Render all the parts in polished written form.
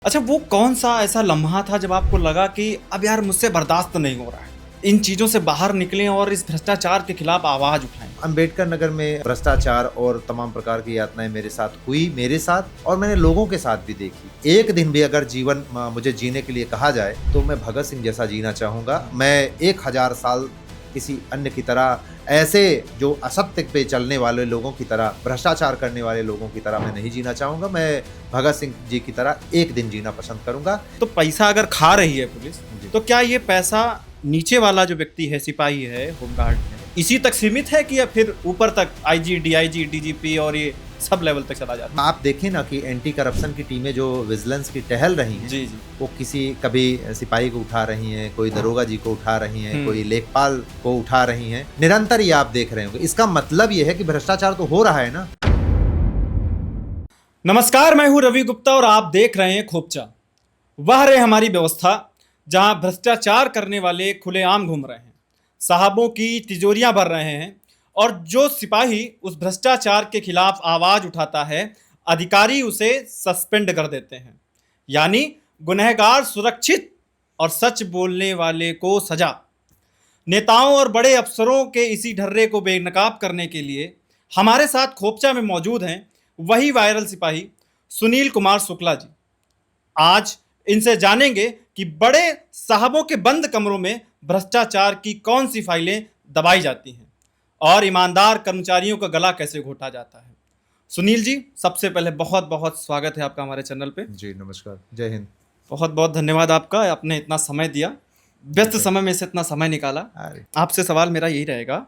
अच्छा, वो कौन सा ऐसा लम्हा था जब आपको लगा कि अब यार मुझसे बर्दाश्त नहीं हो रहा है, इन चीजों से बाहर निकलें और इस भ्रष्टाचार के खिलाफ आवाज उठाएं? अंबेडकर नगर में भ्रष्टाचार और तमाम प्रकार की यातनाएं मेरे साथ हुई, मेरे साथ और मैंने लोगों के साथ भी देखी। एक दिन भी अगर जीवन मुझे जीने के लिए कहा जाए तो मैं भगत सिंह जैसा जीना चाहूंगा। मैं 1000 साल किसी अन्य की तरह, ऐसे जो असत्य पे चलने वाले लोगों की तरह, भ्रष्टाचार करने वाले लोगों की तरह मैं नहीं जीना चाहूंगा। मैं भगत सिंह जी की तरह एक दिन जीना पसंद करूंगा। तो पैसा अगर खा रही है पुलिस, जी। तो क्या ये पैसा नीचे वाला जो व्यक्ति है, सिपाही है, होमगार्ड है, इसी तक सीमित है कि या फिर ऊपर तक आईजी, डीआईजी, डीजीपी और ये सब लेवल तक चला जाता है? आप देखें ना कि एंटी करप्शन की टीमें जो विजिलेंस की टहल रही हैं, जी जी। वो कभी सिपाही को उठा रही हैं, कोई दरोगा जी को उठा रही हैं, कोई लेखपाल को उठा रही हैं। निरंतर ये आप देख रहे होंगे। इसका मतलब ये है कि भ्रष्टाचार तो हो रहा है ना। नमस्कार, मैं हूं रवि गुप्ता और आप देख रहे हैं खोपचा। वह रहे हमारी व्यवस्था जहां भ्रष्टाचार करने वाले खुलेआम घूम रहे हैं, साहबों की तिजोरियां भर रहे हैं, और जो सिपाही उस भ्रष्टाचार के खिलाफ आवाज उठाता है, अधिकारी उसे सस्पेंड कर देते हैं। यानी गुनहगार सुरक्षित और सच बोलने वाले को सजा। नेताओं और बड़े अफसरों के इसी ढर्रे को बेनकाब करने के लिए हमारे साथ खोपचा में मौजूद हैं वही वायरल सिपाही सुनील कुमार शुक्ला जी। आज इनसे जानेंगे कि बड़े साहबों के बंद कमरों में भ्रष्टाचार की कौन सी फाइलें दबाई जाती हैं और ईमानदार कर्मचारियों का गला कैसे घोटा जाता है। सुनील जी, सबसे पहले बहुत बहुत स्वागत है आपका हमारे चैनल पे। जी नमस्कार, जय हिंद। बहुत बहुत धन्यवाद आपका, आपने इतना समय दिया, व्यस्त समय में से इतना समय निकाला। अरे आपसे सवाल मेरा यही रहेगा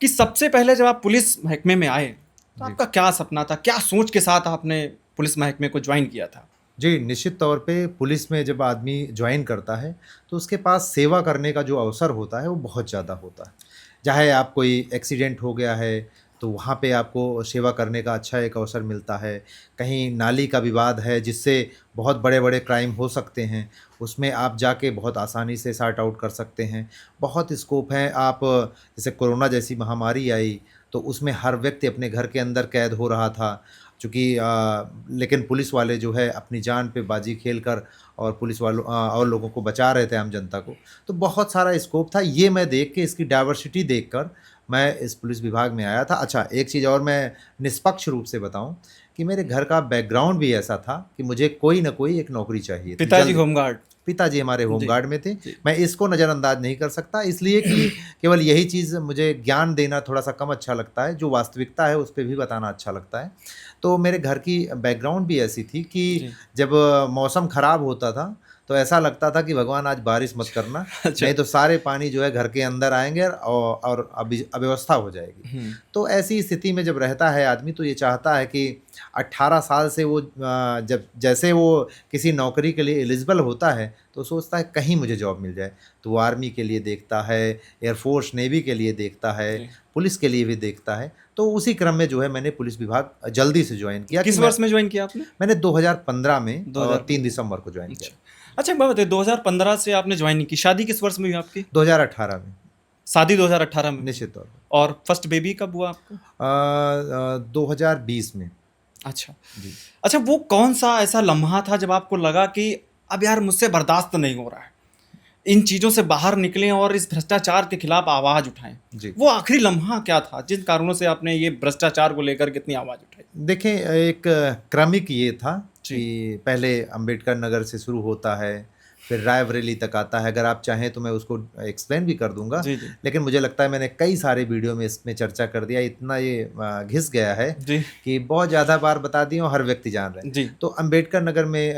कि सबसे पहले जब आप पुलिस महकमे में आए तो जी। आपका क्या सपना था, क्या सोच के साथ आपने पुलिस महकमे को ज्वाइन किया था? जी, निश्चित तौर पे पुलिस में जब आदमी ज्वाइन करता है तो उसके पास सेवा करने का जो अवसर होता है वो बहुत ज़्यादा होता है। चाहे आप कोई एक्सीडेंट हो गया है तो वहाँ पे आपको सेवा करने का अच्छा एक अवसर मिलता है। कहीं नाली का विवाद है जिससे बहुत बड़े-बड़े क्राइम हो सकते हैं, उसमें आप जाके बहुत आसानी से सॉर्ट आउट कर सकते हैं। बहुत स्कोप है। आप जैसे कोरोना जैसी महामारी आई तो उसमें हर व्यक्ति अपने घर के अंदर कैद हो रहा था। चूँकि लेकिन पुलिस वाले जो है अपनी जान पे बाजी खेल कर और पुलिस वालों और लोगों को बचा रहे थे, आम जनता को। तो बहुत सारा स्कोप था। ये मैं देख के, इसकी डाइवर्सिटी देखकर मैं इस पुलिस विभाग में आया था। अच्छा, एक चीज़ और मैं निष्पक्ष रूप से बताऊँ कि मेरे घर का बैकग्राउंड भी ऐसा था कि मुझे कोई न कोई एक नौकरी चाहिए थी। पिताजी होमगार्ड? पिताजी हमारे होमगार्ड में थे। जी। मैं इसको नज़रअंदाज नहीं कर सकता, इसलिए कि केवल यही चीज़ मुझे ज्ञान देना थोड़ा-सा कम अच्छा लगता है, जो वास्तविकता है उस पे भी बताना अच्छा लगता है। तो मेरे घर की बैकग्राउंड भी ऐसी थी कि जी। जब मौसम ख़राब होता था तो ऐसा लगता था कि भगवान आज बारिश मत करना, अच्छा। नहीं तो सारे पानी जो है घर के अंदर आएँगे और अव्यवस्था हो जाएगी। तो ऐसी स्थिति में जब रहता है आदमी तो ये चाहता है कि 18 साल से वो जब जैसे वो किसी नौकरी के लिए एलिजिबल होता है तो सोचता है कहीं मुझे जॉब मिल जाए। तो वो आर्मी के लिए देखता है, एयरफोर्स नेवी के लिए देखता है, जी। पुलिस के लिए भी देखता है। तो उसी क्रम में जो है मैंने पुलिस विभाग जल्दी से ज्वाइन किया। किस वर्ष में ज्वाइन किया आपने? मैंने 2015 में 2015 3 दिसंबर को ज्वाइन अच्छा। किया। अच्छा, एक बात बताइए, 2015 से आपने ज्वाइन की, शादी किस वर्ष में हुई आपकी? 2018 में। शादी 2018 में? निश्चित तौर पर। और फर्स्ट बेबी कब हुआ आपको? 2020 में। अच्छा। जी। अच्छा, वो कौन सा ऐसा लम्हा था जब आपको लगा कि अब यार मुझसे बर्दाश्त नहीं हो रहा है, इन चीजों से बाहर निकलें और इस भ्रष्टाचार के खिलाफ आवाज उठाएं? जी। वो आखिरी लम्हा क्या था जिन कारणों से आपने ये भ्रष्टाचार को लेकर कितनी आवाज उठाई? देखें, एक क्रमिक ये था जी। कि पहले अंबेडकर नगर से शुरू होता है, फिर रायबरेली तक आता है। अगर आप चाहें तो मैं उसको एक्सप्लेन भी कर दूंगा, जी जी। लेकिन मुझे लगता है मैंने कई सारे वीडियो में इसमें चर्चा कर दिया। इतना ये घिस गया है जी कि बहुत ज़्यादा बार बता दिए और हर व्यक्ति जान रहे हैं। जी। तो अंबेडकर नगर में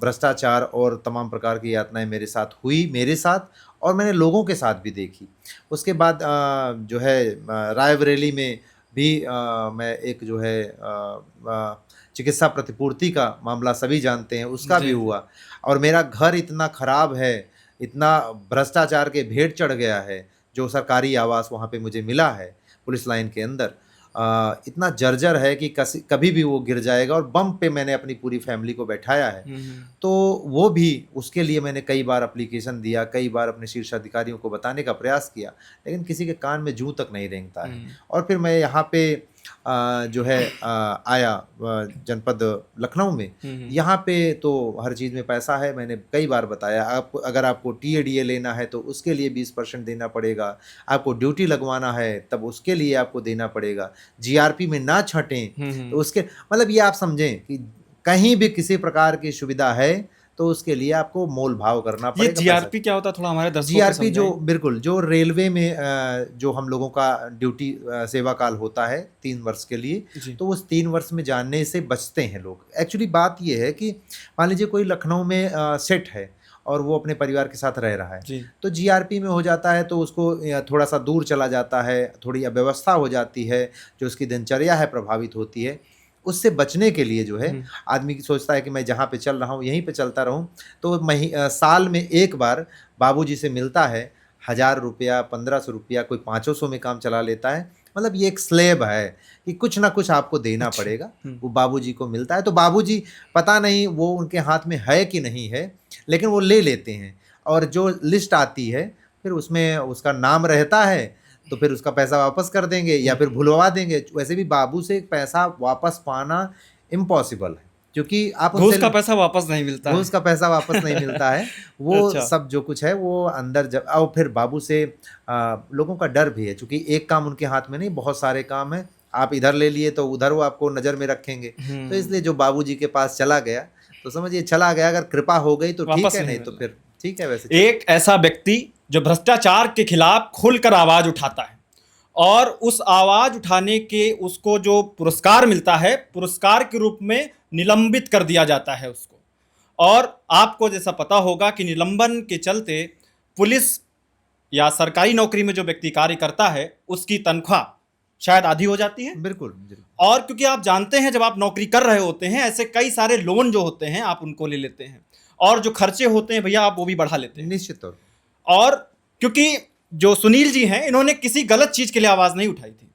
भ्रष्टाचार और तमाम प्रकार की यातनाएं मेरे साथ हुई, मेरे साथ और मैंने लोगों के साथ भी देखी। उसके बाद जो है रायबरेली में भी मैं एक जो है चिकित्सा प्रतिपूर्ति का मामला सभी जानते हैं, उसका जी, भी जी। हुआ। और मेरा घर इतना खराब है, इतना भ्रष्टाचार के भेंट चढ़ गया है, जो सरकारी आवास वहाँ पे मुझे मिला है पुलिस लाइन के अंदर, इतना जर्जर है कि कभी भी वो गिर जाएगा। और बम पे मैंने अपनी पूरी फैमिली को बैठाया है। तो वो भी, उसके लिए मैंने कई बार एप्लीकेशन दिया, कई बार अपने शीर्ष अधिकारियों को बताने का प्रयास किया, लेकिन किसी के कान में जूं तक नहीं रेंगता है। और फिर मैं यहाँ पे जो है आया जनपद लखनऊ में, यहाँ पे तो हर चीज़ में पैसा है। मैंने कई बार बताया, आप अगर आपको टीएडीए लेना है तो उसके लिए 20% देना पड़ेगा, आपको ड्यूटी लगवाना है तब उसके लिए आपको देना पड़ेगा, जीआरपी में ना छटें तो उसके, मतलब ये आप समझें कि कहीं भी किसी प्रकार की सुविधा है तो उसके लिए आपको मोल भाव करना ये पड़ेगा। जीआरपी क्या होता है, थोड़ा हमारे दर्शकों को जीआरपी जो समझाएं। बिल्कुल जो रेलवे में जो हम लोगों का ड्यूटी सेवा काल होता है 3 वर्ष के लिए, जी। तो उस 3 वर्ष में जाने से बचते हैं लोग। एक्चुअली बात ये है कि मान लीजिए कोई लखनऊ में सेट है और वो अपने परिवार के साथ रह रहा है, जी। तो जीआरपी में हो जाता है तो उसको थोड़ा सा दूर चला जाता है, थोड़ी अव्यवस्था हो जाती है, जो उसकी दिनचर्या है प्रभावित होती है। उससे बचने के लिए जो है आदमी की सोचता है कि मैं जहाँ पे चल रहा हूँ यहीं पे चलता रहूँ, तो साल में एक बार बाबूजी से मिलता है, 1000 रुपया 1500 रुपया, कोई 500 में काम चला लेता है। मतलब ये एक स्लेब है कि कुछ ना कुछ आपको देना पड़ेगा। वो बाबूजी को मिलता है तो बाबूजी पता नहीं वो उनके हाथ में है कि नहीं है, लेकिन वो ले लेते हैं और जो लिस्ट आती है फिर उसमें उसका नाम रहता है, तो फिर उसका पैसा वापस कर देंगे या फिर भुलवा देंगे। वैसे भी बाबू से पैसा वापस पाना इम्पॉसिबल है, क्योंकि आप घूस उनसे का पैसा वापस नहीं मिलता है। घूस का पैसा वापस नहीं मिलता है। वो अच्छा। सब जो कुछ है वो अंदर जब और फिर बाबू से लोगों का डर भी है, क्योंकि एक काम उनके हाथ में नहीं, बहुत सारे काम है। आप इधर ले लिए तो उधर वो आपको नज़र में रखेंगे, तो इसलिए जो बाबूजी के पास चला गया तो समझिए चला गया। अगर कृपा हो गई तो ठीक वापस है, नहीं नहीं तो मिलना। फिर ठीक है। वैसे एक ऐसा व्यक्ति जो भ्रष्टाचार के खिलाफ खुलकर आवाज उठाता है और उस आवाज उठाने के उसको जो पुरस्कार मिलता है, पुरस्कार के रूप में निलंबित कर दिया जाता है उसको। और आपको जैसा पता होगा कि निलंबन के चलते पुलिस या सरकारी नौकरी में जो व्यक्ति कार्य करता है उसकी तनख्वाह शायद आधी हो जाती है। बिल्कुल। और क्योंकि आप जानते हैं जब आप नौकरी कर रहे होते हैं ऐसे कई सारे लोन जो होते हैं आप उनको ले लेते हैं, और जो खर्चे होते हैं भैया आप वो भी बढ़ा लेते हैं निश्चित तौर। और क्योंकि जो सुनील जी हैं इन्होंने किसी गलत चीज के लिए आवाज नहीं उठाई थी,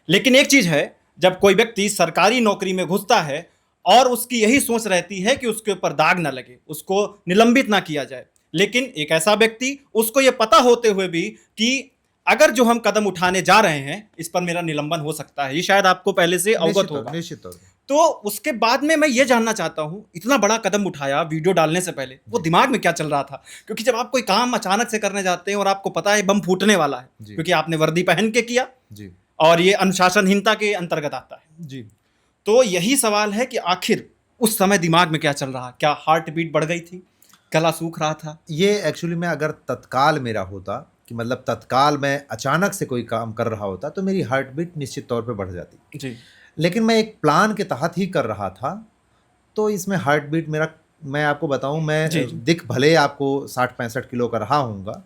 लेकिन एक चीज है, जब कोई व्यक्ति सरकारी नौकरी में घुसता है और उसकी यही सोच रहती है कि उसके ऊपर दाग ना लगे, उसको निलंबित ना किया जाए, लेकिन एक ऐसा व्यक्ति उसको यह पता होते हुए भी कि अगर जो हम कदम उठाने जा रहे हैं इस पर मेरा निलंबन हो सकता है, ये शायद आपको पहले से अवगत होगा। निश्चित तौर। तो उसके बाद में मैं ये जानना चाहता हूँ, इतना बड़ा कदम उठाया वीडियो डालने से पहले वो दिमाग में क्या चल रहा था? क्योंकि जब आप कोई काम अचानक से करने जाते हैं और आपको पता है बम फूटने वाला है, क्योंकि आपने वर्दी पहन के किया जी, और ये अनुशासनहीनता के अंतर्गत आता है जी। तो यही सवाल है कि आखिर उस समय दिमाग में क्या चल रहा? क्या हार्ट बीट बढ़ गई थी, गला सूख रहा था? ये एक्चुअली में अगर तत्काल मेरा होता कि मतलब तत्काल मैं अचानक से कोई काम कर रहा होता तो मेरी हार्ट बीट निश्चित तौर पे बढ़ जाती जी। लेकिन मैं एक प्लान के तहत ही कर रहा था, तो इसमें हार्ट बीट मेरा, मैं आपको बताऊं, मैं दिख भले आपको 60-65 किलो का रहा हूँगा,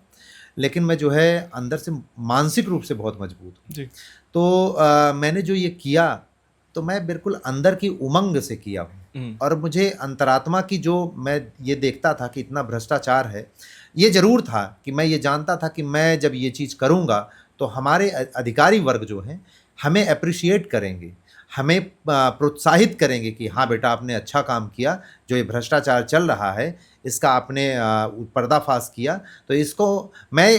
लेकिन मैं जो है अंदर से मानसिक रूप से बहुत मजबूत हूँ। जी। तो मैंने जो ये किया तो मैं बिल्कुल अंदर की उमंग से किया हूँ, और मुझे अंतरात्मा की जो मैं ये देखता था कि इतना भ्रष्टाचार है, ये ज़रूर था कि मैं ये जानता था कि मैं जब ये चीज़ करूँगा तो हमारे अधिकारी वर्ग जो हैं हमें अप्रिशिएट करेंगे, हमें प्रोत्साहित करेंगे कि हाँ बेटा आपने अच्छा काम किया, जो ये भ्रष्टाचार चल रहा है इसका आपने पर्दाफाश किया, तो इसको मैं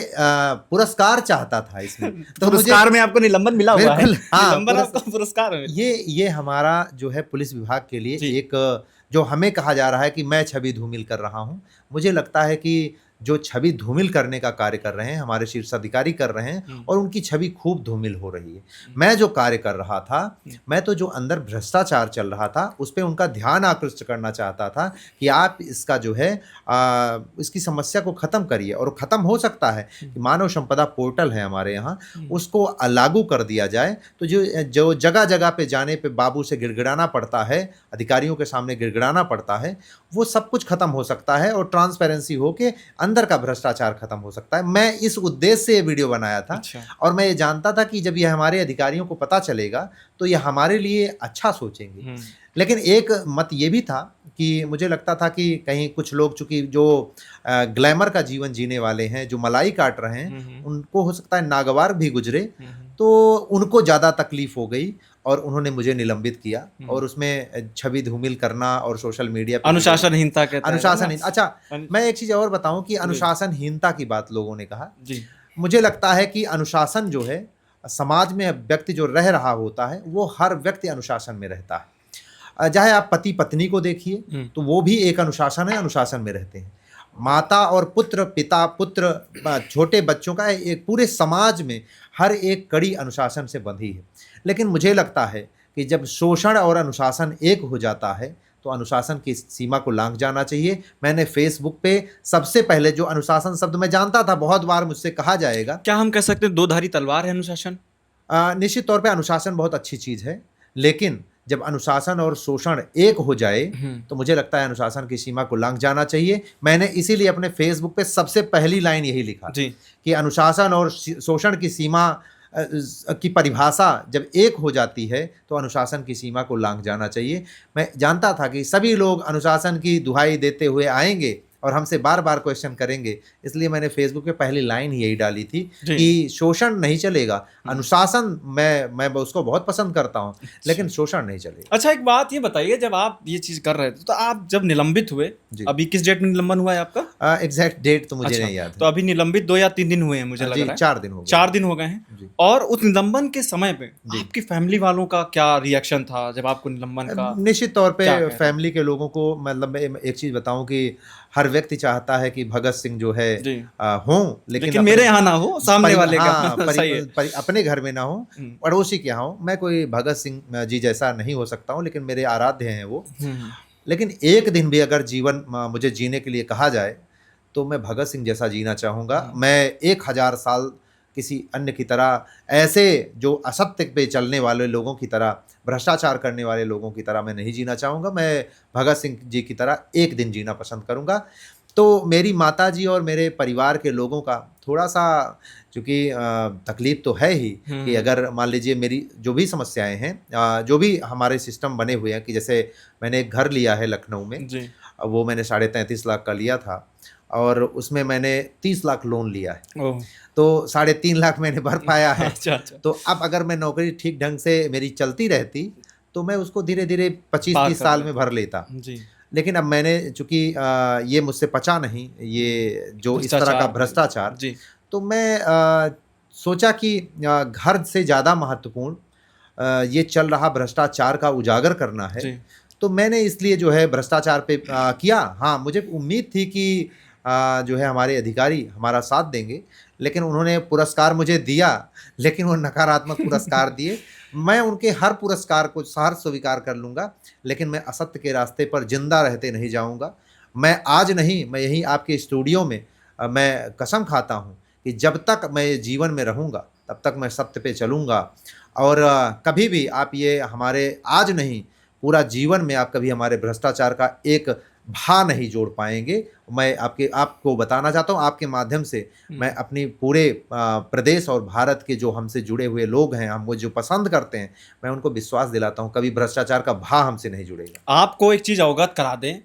पुरस्कार चाहता था इसमें। तो पुरस्कार में आपको निलंबन मिला हुआ है? हाँ, निलंबन आपको पुरस्कार में। ये हमारा जो है पुलिस विभाग के लिए एक, जो हमें कहा जा रहा है कि मैं छवि धूमिल कर रहा हूँ, मुझे लगता है कि जो छवि धूमिल करने का कार्य कर रहे हैं हमारे शीर्ष अधिकारी कर रहे हैं, और उनकी छवि खूब धूमिल हो रही है। मैं जो कार्य कर रहा था, मैं तो जो अंदर भ्रष्टाचार चल रहा था उस पर उनका ध्यान आकृष्ट करना चाहता था कि आप इसका जो है इसकी समस्या को ख़त्म करिए, और ख़त्म हो सकता है कि मानव संपदा पोर्टल है हमारे यहाँ, उसको लागू कर दिया जाए, तो जो जगह जगह पे जाने पे बाबू से गिड़गिड़ाना पड़ता है, अधिकारियों के सामने गिड़गिड़ाना पड़ता है, वो सब कुछ ख़त्म हो सकता है और ट्रांसपेरेंसी हो के अंदर का भ्रष्टाचार खत्म हो सकता है। मैं इस उद्देश्य से ये वीडियो बनाया था। अच्छा। और मैं ये जानता था कि जब ये हमारे अधिकारियों को पता चलेगा तो ये हमारे लिए अच्छा सोचेंगे। लेकिन एक मत ये भी था कि मुझे लगता था कि कहीं कुछ लोग चूंकि जो ग्लैमर का जीवन जीने वाले हैं, जो मलाई काट रहे हैं, उनको हो सकता है नागवार भी गुजरे, तो उनको ज़्यादा तकलीफ हो गई और उन्होंने मुझे निलंबित किया, और उसमें छवि धूमिल करना और सोशल मीडिया पे अनुशासनहीनता कहते हैं। अनुशासनहीनता। अच्छा, मैं एक चीज़ और बताऊं कि अनुशासनहीनता की बात लोगों ने कहा जी। मुझे लगता है कि अनुशासन जो है समाज में व्यक्ति जो रह रहा होता है वो हर व्यक्ति अनुशासन में रहता है। चाहे आप पति पत्नी को देखिए तो वो भी एक अनुशासन है, अनुशासन में रहते हैं। माता और पुत्र, पिता पुत्र, छोटे बच्चों का एक पूरे समाज में हर एक कड़ी अनुशासन से बंधी है। लेकिन मुझे लगता है कि जब शोषण और अनुशासन एक हो जाता है तो अनुशासन की सीमा को लांघ जाना चाहिए। मैंने फेसबुक पे सबसे पहले जो अनुशासन शब्द मैं जानता था, बहुत बार मुझसे कहा जाएगा, क्या हम कह सकते हैं दो धारी तलवार है अनुशासन? निश्चित तौर पे अनुशासन बहुत अच्छी चीज़ है, लेकिन जब अनुशासन और शोषण एक हो जाए तो मुझे लगता है अनुशासन की सीमा को लांघ जाना चाहिए। मैंने इसीलिए अपने फेसबुक पे सबसे पहली लाइन यही लिखा कि अनुशासन और शोषण की सीमा की परिभाषा जब एक हो जाती है तो अनुशासन की सीमा को लांघ जाना चाहिए। मैं जानता था कि सभी लोग अनुशासन की दुहाई देते हुए आएंगे और हमसे बार बार क्वेश्चन करेंगे, इसलिए मैंने फेसबुक पे पहली लाइन ही यही डाली थी कि शोषण नहीं चलेगा, अनुशासन मैं उसको बहुत पसंद करता हूँ, लेकिन शोषण नहीं चलेगा। अच्छा, एक बात ये बताइए, जब आप ये चीज कर रहे थे तो आप जब निलंबित हुए, अभी किस डेट में निलंबन हुआ है आपका? एग्जैक्ट डेट तो मुझे नहीं याद है। तो अभी निलंबित 2 या 3 दिन हुए हैं, मुझे लग रहा है 4 दिन हो गए। 4 दिन हो गए हैं। और उस निलंबन के समय पे आपकी फैमिली वालों का क्या रिएक्शन था जब आपको निलंबन का? निश्चित तौर पे फैमिली के लोगों को, मतलब एक चीज बताऊं कि हर व्यक्ति चाहता है कि भगत सिंह जो है हों, लेकिन मेरे यहाँ ना हो, सामने वाले का अपने घर में ना हो, पड़ोसी के यहाँ हो। मैं कोई भगत सिंह जी जैसा नहीं हो सकता हूँ, लेकिन मेरे आराध्य हैं वो। लेकिन एक दिन भी अगर जीवन मुझे जीने के लिए कहा जाए तो मैं भगत सिंह जैसा जीना चाहूँगा। मैं 1000 साल किसी अन्य की तरह, ऐसे जो असत्य पे चलने वाले लोगों की तरह, भ्रष्टाचार करने वाले लोगों की तरह मैं नहीं जीना चाहूँगा। मैं भगत सिंह जी की तरह एक दिन जीना पसंद करूँगा। तो मेरी माताजी और मेरे परिवार के लोगों का थोड़ा सा, चूँकि तकलीफ तो है ही कि अगर मान लीजिए मेरी जो भी समस्याएं हैं, जो भी हमारे सिस्टम बने हुए हैं, कि जैसे मैंने एक घर लिया है लखनऊ में, वो मैंने 33.5 लाख का लिया था और उसमें मैंने 30 लाख लोन लिया है, तो 3.5 लाख मैंने भर पाया है। अच्छा। तो अब अगर मैं नौकरी ठीक ढंग से मेरी चलती रहती तो मैं उसको धीरे धीरे 25-30 साल में भर लेता। लेकिन अब मैंने, चूंकि ये मुझसे पचा नहीं, ये जो इस तरह का भ्रष्टाचार, तो मैं सोचा कि घर से ज़्यादा महत्वपूर्ण ये चल रहा भ्रष्टाचार का उजागर करना है। तो मैंने इसलिए जो है भ्रष्टाचार पे किया। हाँ, मुझे उम्मीद थी कि जो है हमारे अधिकारी हमारा साथ देंगे, लेकिन उन्होंने पुरस्कार मुझे दिया, लेकिन वो नकारात्मक पुरस्कार दिए। मैं उनके हर पुरस्कार को सहर्ष स्वीकार कर लूँगा, लेकिन मैं असत्य के रास्ते पर जिंदा रहते नहीं जाऊँगा। मैं आज नहीं, मैं यहीं आपके स्टूडियो में मैं कसम खाता हूँ कि जब तक मैं जीवन में रहूँगा तब तक मैं सत्य पे चलूँगा। और कभी भी आप ये हमारे, आज नहीं पूरा जीवन में आप कभी हमारे भ्रष्टाचार का एक भा नहीं जोड़ पाएंगे। मैं आपको बताना चाहता हूँ, आपके माध्यम से मैं अपनी पूरे प्रदेश और भारत के जो हमसे जुड़े हुए लोग हैं, हम वो जो पसंद करते हैं, मैं उनको विश्वास दिलाता हूँ कभी भ्रष्टाचार का भा हमसे नहीं जुड़ेगा। आपको एक चीज़ अवगत करा दें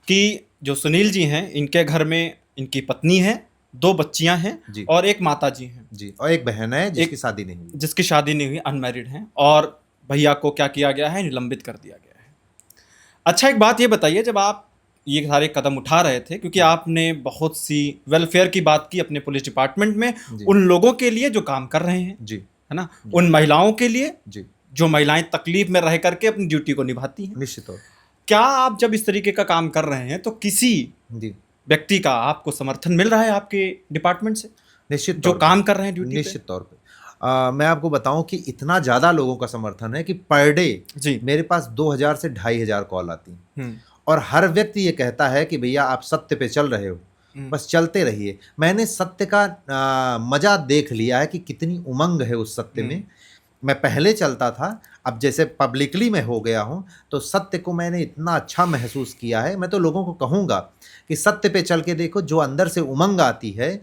कि जो सुनील जी हैं, इनके घर में इनकी पत्नी है, 2 बच्चियां हैं और एक माता जी हैं जी, और एक बहन है जिसकी शादी नहीं हुई, अनमैरिड हैं। और भैया को क्या किया गया है, निलंबित कर दिया गया है। अच्छा, एक बात ये बताइए, जब आप ये सारे कदम उठा रहे थे, क्योंकि आपने बहुत सी वेलफेयर की बात की अपने पुलिस डिपार्टमेंट में, उन लोगों के लिए जो काम कर रहे हैं, है ना, उन महिलाओं के लिए जो महिलाएं तकलीफ में रह करके अपनी ड्यूटी को निभाती हैं, निश्चित तौर। क्या आप जब इस तरीके का काम कर रहे हैं तो किसी व्यक्ति का आपको समर्थन मिल रहा है आपके डिपार्टमेंट से? निश्चित, जो काम कर रहे हैं ड्यूटी पे? निश्चित तौर पे मैं आपको बताऊं कि इतना ज़्यादा लोगों का समर्थन है कि पर डे मेरे पास 2000 से 2500 कॉल आती हैं, और हर व्यक्ति ये कहता है कि भैया आप सत्य पे चल रहे हो, बस चलते रहिए। मैंने सत्य का मजा देख लिया है कि कितनी उमंग है उस सत्य में। मैं पहले चलता था, अब जैसे पब्लिकली मैं हो गया हूँ तो सत्य को मैंने इतना अच्छा महसूस किया है। मैं तो लोगों को कहूँगा कि सत्य पे चल के देखो, जो अंदर से उमंग आती है,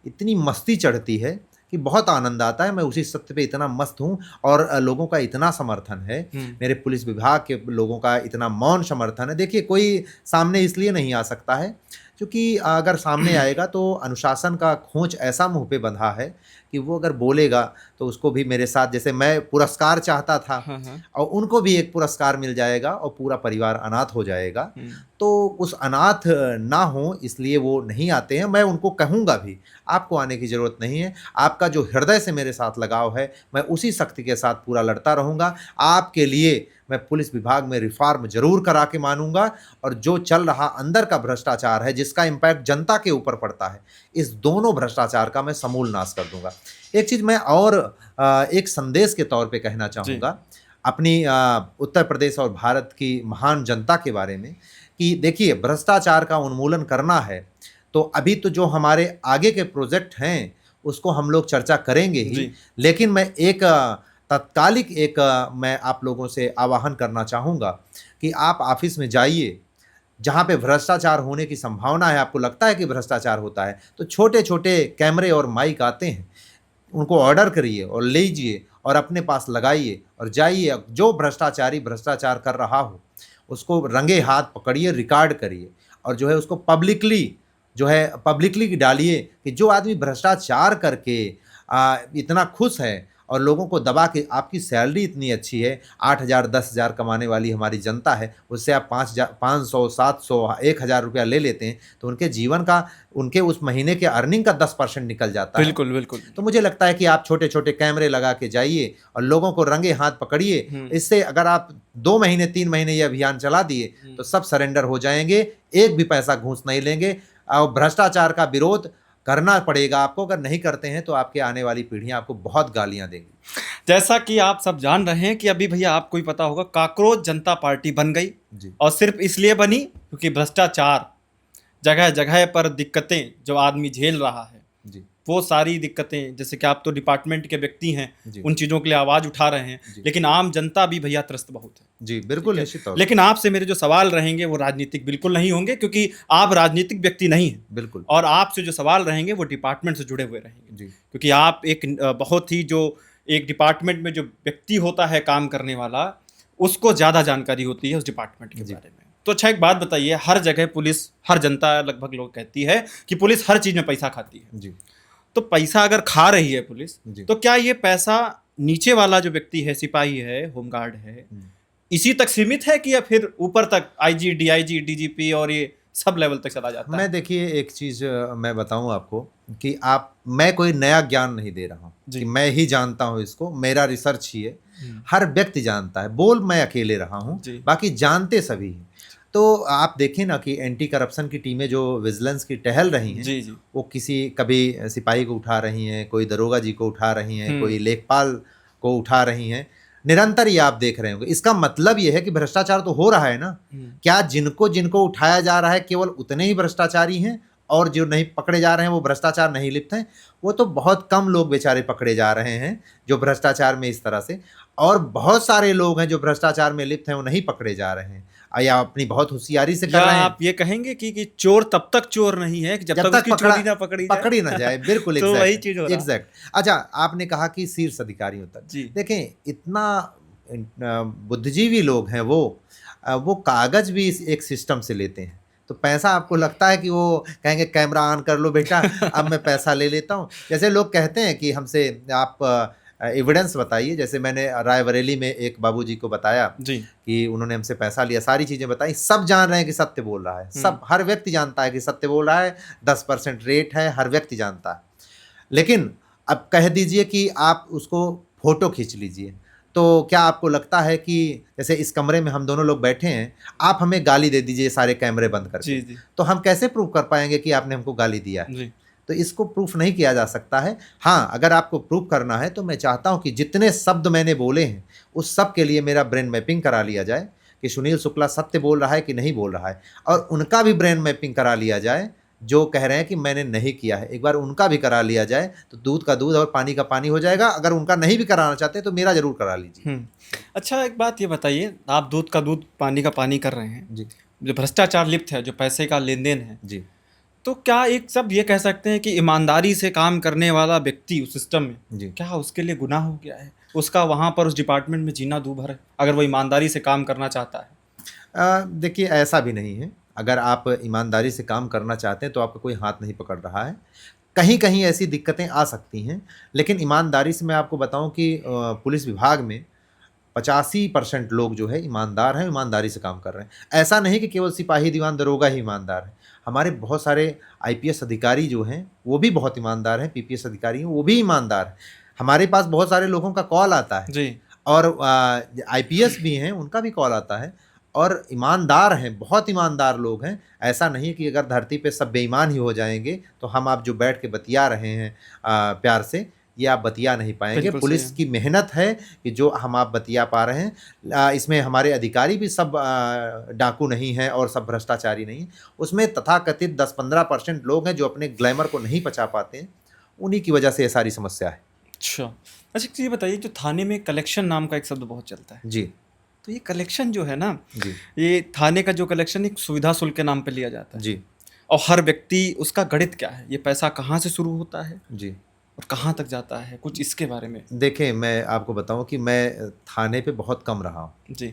इतनी मस्ती चढ़ती है कि बहुत आनंद आता है। मैं उसी सत्य पे इतना मस्त हूँ और लोगों का इतना समर्थन है, मेरे पुलिस विभाग के लोगों का इतना मौन समर्थन है। देखिए, कोई सामने इसलिए नहीं आ सकता है क्योंकि अगर सामने आएगा तो अनुशासन का खोंच ऐसा मुंह पे बंधा है कि वो अगर बोलेगा तो उसको भी मेरे साथ, जैसे मैं पुरस्कार चाहता था हाँ हाँ। और उनको भी एक पुरस्कार मिल जाएगा और पूरा परिवार अनाथ हो जाएगा। तो उस अनाथ ना हो इसलिए वो नहीं आते हैं। मैं उनको कहूँगा भी आपको आने की ज़रूरत नहीं है, आपका जो हृदय से मेरे साथ लगाव है मैं उसी शक्ति के साथ पूरा लड़ता रहूँगा। आपके लिए मैं पुलिस विभाग में रिफॉर्म जरूर करा के मानूंगा, और जो चल रहा अंदर का भ्रष्टाचार है जिसका इम्पैक्ट जनता के ऊपर पड़ता है, इस दोनों भ्रष्टाचार का मैं समूल नाश कर दूंगा। एक चीज़ मैं और एक संदेश के तौर पे कहना चाहूँगा अपनी उत्तर प्रदेश और भारत की महान जनता के बारे में कि देखिए, भ्रष्टाचार का उन्मूलन करना है तो अभी तो जो हमारे आगे के प्रोजेक्ट हैं उसको हम लोग चर्चा करेंगे ही, लेकिन मैं एक तत्कालिक मैं आप लोगों से आह्वान करना चाहूँगा कि आप ऑफिस में जाइए जहाँ पे भ्रष्टाचार होने की संभावना है, आपको लगता है कि भ्रष्टाचार होता है, तो छोटे छोटे कैमरे और माइक आते हैं, उनको ऑर्डर करिए और लीजिए और अपने पास लगाइए और जाइए। जो भ्रष्टाचारी भ्रष्टाचार कर रहा हो उसको रंगे हाथ पकड़िए, रिकॉर्ड करिए और जो है उसको पब्लिकली डालिए कि जो आदमी भ्रष्टाचार करके इतना खुश है और लोगों को दबा के, आपकी सैलरी इतनी अच्छी है, 8,000 10,000 कमाने वाली हमारी जनता है, उससे आप 500 700 1,000 रुपया ले लेते हैं तो उनके जीवन का, उनके उस महीने के अर्निंग का 10% निकल जाता है। बिल्कुल बिल्कुल। तो मुझे लगता है कि आप छोटे छोटे कैमरे लगा के जाइए और लोगों को रंगे हाथ पकड़िए। इससे अगर आप 2 महीने 3 महीने ये अभियान चला दिए तो सब सरेंडर हो जाएंगे, एक भी पैसा घूस नहीं लेंगे। और भ्रष्टाचार का विरोध करना पड़ेगा आपको, अगर नहीं करते हैं तो आपके आने वाली पीढ़ियां आपको बहुत गालियां देंगी। जैसा कि आप सब जान रहे हैं कि अभी भैया आपको ही पता होगा, काकरोच जनता पार्टी बन गई जी। और सिर्फ इसलिए बनी क्योंकि भ्रष्टाचार, जगह जगह पर दिक्कतें जो आदमी झेल रहा है जी। वो सारी दिक्कतें, जैसे कि आप तो डिपार्टमेंट के व्यक्ति हैं, जी। उन चीज़ों के लिए आवाज़ उठा रहे हैं, लेकिन आम जनता भी भैया त्रस्त बहुत है। जी बिल्कुल, निश्चित तौर। लेकिन आपसे मेरे जो सवाल रहेंगे वो राजनीतिक बिल्कुल नहीं होंगे, क्योंकि आप राजनीतिक व्यक्ति नहीं हैं। बिल्कुल। और आपसे जो सवाल रहेंगे वो डिपार्टमेंट से जुड़े हुए रहेंगे जी। क्योंकि आप एक बहुत ही, जो एक डिपार्टमेंट में जो व्यक्ति होता है काम करने वाला, उसको ज़्यादा जानकारी होती है उस डिपार्टमेंट के बारे में। तो अच्छा, एक बात बताइए, हर जगह पुलिस, हर जनता लगभग लोग कहती है कि पुलिस हर चीज़ में पैसा खाती है। जी। तो पैसा अगर खा रही है पुलिस, जी। तो क्या ये पैसा नीचे वाला जो व्यक्ति है, सिपाही है, होमगार्ड है, इसी तक सीमित है कि या फिर ऊपर तक आईजी, डीआईजी, डीजीपी और ये सब लेवल तक चला जाता है? मैं देखिए एक चीज़ मैं बताऊं आपको कि मैं कोई नया ज्ञान नहीं दे रहा हूं कि मैं ही जानता हूं इसको, मेरा रिसर्च ही है। हर व्यक्ति जानता है, बोल मैं अकेले रहा हूं, बाकी जानते सभी हैं। तो आप देखें ना कि एंटी करप्शन की टीमें जो विजिलेंस की टहल रही हैं, जी। वो कभी सिपाही को उठा रही हैं, कोई दरोगा जी को उठा रही हैं, कोई लेखपाल को उठा रही हैं, निरंतर ये आप देख रहे होंगे। इसका मतलब ये है कि भ्रष्टाचार तो हो रहा है ना। क्या जिनको उठाया जा रहा है केवल उतने ही भ्रष्टाचारी हैं और जो नहीं पकड़े जा रहे हैं वो भ्रष्टाचार नहीं लिप्त हैं? वो तो बहुत कम लोग बेचारे पकड़े जा रहे हैं जो भ्रष्टाचार में इस तरह से, और बहुत सारे लोग हैं जो भ्रष्टाचार में लिप्त हैं, वो नहीं पकड़े जा रहे हैं या अपनी बहुत होशियारी से कर रहे हैं। आप ये कहेंगे कि चोर तब तक चोर नहीं है कि जब तक उसकी चोरी पकड़ी ना जाए। बिल्कुल, तो वही चीज हो रहा है। एग्जैक्ट। अच्छा, आपने कहा कि शीर्ष अधिकारियों तक, देखें इतना बुद्धिजीवी लोग हैं वो कागज भी एक सिस्टम से लेते हैं। तो पैसा आपको लगता है कि वो कहेंगे कैमरा ऑन कर लो बेटा, अब मैं पैसा ले लेता हूँ? जैसे लोग कहते हैं कि हमसे आप एविडेंस बताइए, जैसे मैंने रायबरेली में एक बाबूजी को बताया कि उन्होंने हमसे पैसा लिया, सारी चीज़ें बताई, सब जान रहे हैं कि सत्य बोल रहा है, सब, हर व्यक्ति जानता है कि सत्य बोल रहा है, 10% रेट है, हर व्यक्ति जानता है। लेकिन अब कह दीजिए कि आप उसको फोटो खींच लीजिए, तो क्या आपको लगता है कि जैसे इस कमरे में हम दोनों लोग बैठे हैं, आप हमें गाली दे दीजिए सारे कैमरे बंद करके, तो हम कैसे प्रूव कर पाएंगे कि आपने हमको गाली दिया है? तो इसको प्रूफ नहीं किया जा सकता है। हाँ, अगर आपको प्रूफ करना है तो मैं चाहता हूं कि जितने शब्द मैंने बोले हैं उस सब के लिए मेरा ब्रेन मैपिंग करा लिया जाए कि सुनील शुक्ला सत्य बोल रहा है कि नहीं बोल रहा है, और उनका भी ब्रेन मैपिंग करा लिया जाए जो कह रहे हैं कि मैंने नहीं किया है। एक बार उनका भी करा लिया जाए तो दूध का दूध और पानी का पानी हो जाएगा। अगर उनका नहीं भी कराना चाहते तो मेरा जरूर करा लीजिए। अच्छा, एक बात ये बताइए, आप दूध का दूध पानी का पानी कर रहे हैं जी, जो भ्रष्टाचार लिप्त है, जो पैसे का लेन देन है जी, तो क्या एक सब ये कह सकते हैं कि ईमानदारी से काम करने वाला व्यक्ति उस सिस्टम में, क्या उसके लिए गुनाह हो गया है उसका वहाँ पर उस डिपार्टमेंट में जीना दूभर है, अगर वो ईमानदारी से काम करना चाहता है? देखिए ऐसा भी नहीं है। अगर आप ईमानदारी से काम करना चाहते हैं तो आपका कोई हाथ नहीं पकड़ रहा है। कहीं कहीं ऐसी दिक्कतें आ सकती हैं, लेकिन ईमानदारी से मैं आपको बताऊं कि पुलिस विभाग में 85% लोग जो है ईमानदार हैं, ईमानदारी से काम कर रहे हैं। ऐसा नहीं कि केवल सिपाही, दीवान, दरोगा ही ईमानदार है। हमारे बहुत सारे आईपीएस अधिकारी जो हैं वो भी बहुत ईमानदार हैं, पीपीएस अधिकारी हैं वो भी ईमानदार हैं। हमारे पास बहुत सारे लोगों का कॉल आता है जी। और आईपीएस भी हैं, उनका भी कॉल आता है और ईमानदार हैं, बहुत ईमानदार लोग हैं। ऐसा नहीं कि अगर धरती पे सब बेईमान ही हो जाएंगे तो हम आप जो बैठ के बतिया रहे हैं प्यार से, ये आप बतिया नहीं पाएंगे। बिल्कुल पुलिस सही की मेहनत है कि जो हम आप बतिया पा रहे हैं। इसमें हमारे अधिकारी भी सब डाकू नहीं हैं और सब भ्रष्टाचारी नहीं हैं। उसमें तथाकथित 10-15% लोग हैं जो अपने ग्लैमर को नहीं पचा पाते हैं, उन्हीं की वजह से ये सारी समस्या है। अच्छा। अच्छा, ये बताइए, जो थाने में कलेक्शन नाम का एक शब्द बहुत चलता है, जी तो ये कलेक्शन जो है ना, जी ये थाने का जो कलेक्शन एक सुविधा शुल्क के नाम पे लिया जाता है, जी और हर व्यक्ति, उसका गणित क्या है, ये पैसा कहाँ से शुरू होता है जी। और कहाँ तक जाता है, कुछ इसके बारे में। देखें, मैं आपको बताऊं कि मैं थाने पे बहुत कम रहा हूं। जी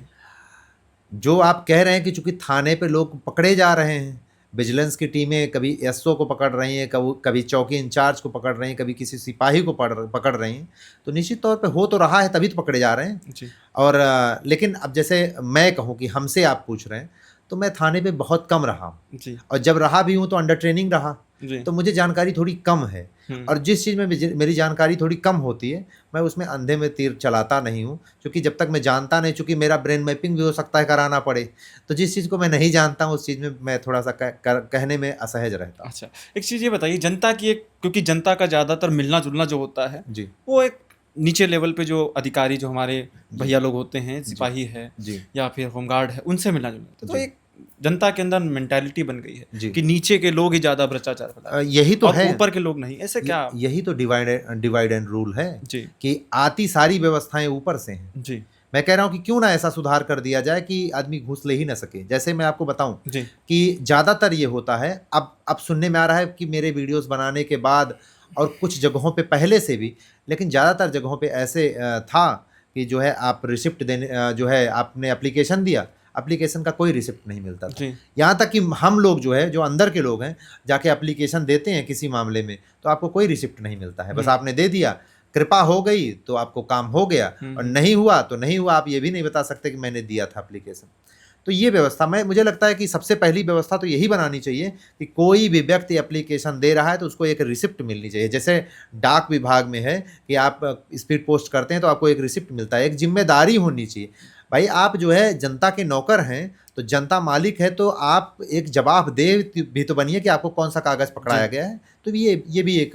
जो आप कह रहे हैं कि चूंकि थाने पे लोग पकड़े जा रहे हैं, विजिलेंस की टीमें कभी एसओ को पकड़ रही हैं, कभी चौकी इंचार्ज को पकड़ रही हैं, कभी किसी सिपाही को पकड़ रही हैं, तो निश्चित तौर पे हो तो रहा है, तभी तो पकड़े जा रहे हैं। जी और लेकिन अब जैसे मैं कहूँ कि हमसे आप पूछ रहे हैं, तो मैं थाने पे बहुत कम रहा हूँ जी और जब रहा भी हूँ तो अंडर ट्रेनिंग रहा, जी। तो मुझे जानकारी थोड़ी कम है। और जिस चीज़ में मेरी जानकारी थोड़ी कम होती है, मैं उसमें अंधे में तीर चलाता नहीं हूँ, क्योंकि जब तक मैं जानता नहीं, चूँकि मेरा ब्रेन मैपिंग भी हो सकता है कराना पड़े, तो जिस चीज़ को मैं नहीं जानता हूँ उस चीज़ में मैं थोड़ा सा कहने में असहज रहता हूँ। अच्छा, एक चीज़ ये बताइए, जनता की एक, क्योंकि जनता का ज़्यादातर मिलना जुलना जो होता है, जी वो एक नीचे लेवल पे जो अधिकारी, जो हमारे भैया लोग होते हैं, सिपाही है जी या फिर होमगार्ड है, उनसे मिलना जुलना होता है। तो जी। एक जनता के अंदर मेंटालिटी बन गई है जी। कि नीचे के लोग ही ज़्यादा भ्रष्टाचार फैलाते हैं यही तो और है, ऊपर के लोग नहीं। ऐसे क्या? यही तो डिवाइड एंड रूल है जी कि आती सारी व्यवस्थाएं ऊपर से हैं। जी मैं कह रहा हूं कि क्यों ना ऐसा सुधार कर दिया जाए कि आदमी घूस ले ही ना सके। जैसे मैं आपको बताऊं जी कि ज़्यादातर ये होता है, अब सुनने में आ रहा है कि मेरे वीडियोस बनाने के बाद और कुछ जगहों पे पहले से भी, लेकिन ज़्यादातर जगहों पे ऐसे था कि जो है आप रिसिप्ट देने, जो है आपने एप्लीकेशन दिया, एप्लीकेशन का कोई रिसिप्ट नहीं मिलता था। जी यहाँ तक कि हम लोग जो है, जो अंदर के लोग हैं, जाके एप्लीकेशन देते हैं किसी मामले में, तो आपको कोई रिसिप्ट नहीं मिलता है। बस आपने दे दिया, कृपा हो गई तो आपको काम हो गया, और नहीं हुआ तो नहीं हुआ, आप ये भी नहीं बता सकते कि मैंने दिया था एप्लीकेशन। तो ये व्यवस्था, मुझे लगता है कि सबसे पहली व्यवस्था तो यही बनानी चाहिए कि कोई भी व्यक्ति एप्लीकेशन दे रहा है तो उसको एक रिसिप्ट मिलनी चाहिए। जैसे डाक विभाग में है कि आप स्पीड पोस्ट करते हैं तो आपको एक रिसिप्ट मिलता है, एक जिम्मेदारी होनी चाहिए। भाई आप जो है जनता के नौकर हैं, तो जनता मालिक है, तो आप एक जवाबदेह भी तो बनिए कि आपको कौन सा कागज़ पकड़ाया गया है। तो ये भी एक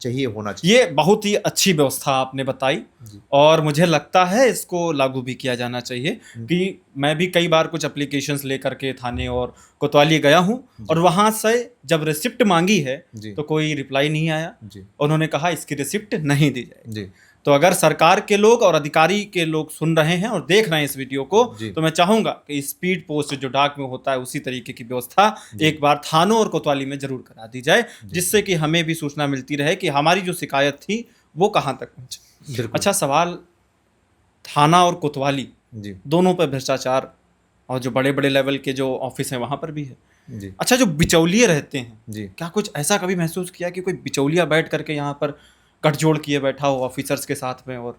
चाहिए, होना चाहिए। ये बहुत ही अच्छी व्यवस्था आपने बताई और मुझे लगता है इसको लागू भी किया जाना चाहिए कि मैं भी कई बार कुछ एप्लीकेशंस लेकर के थाने और कोतवाली गया हूं और वहां से जब रिसिप्ट मांगी है तो कोई रिप्लाई नहीं आया। उन्होंने कहा इसकी रिसिप्ट नहीं दी जाएगी। तो अगर सरकार के लोग और अधिकारी के लोग सुन रहे हैं और देख रहे हैं इस वीडियो को, तो मैं चाहूंगा कि स्पीड पोस्ट जो डाक में होता है उसी तरीके की व्यवस्था एक बार थानों और कोतवाली में जरूर करा दी जाए, जिससे कि हमें भी सूचना मिलती रहे कि हमारी जो शिकायत थी वो कहाँ तक पहुंची। अच्छा सवाल, थाना और कोतवाली दोनों पर भ्रष्टाचार और जो बड़े बड़े लेवल के जो ऑफिस हैं वहां पर भी है। अच्छा, जो बिचौलिए रहते हैं, क्या कुछ ऐसा कभी महसूस किया कि कोई बिचौलिया बैठ करके यहाँ पर गठजोड़ किए बैठा हो ऑफिसर्स के साथ में? और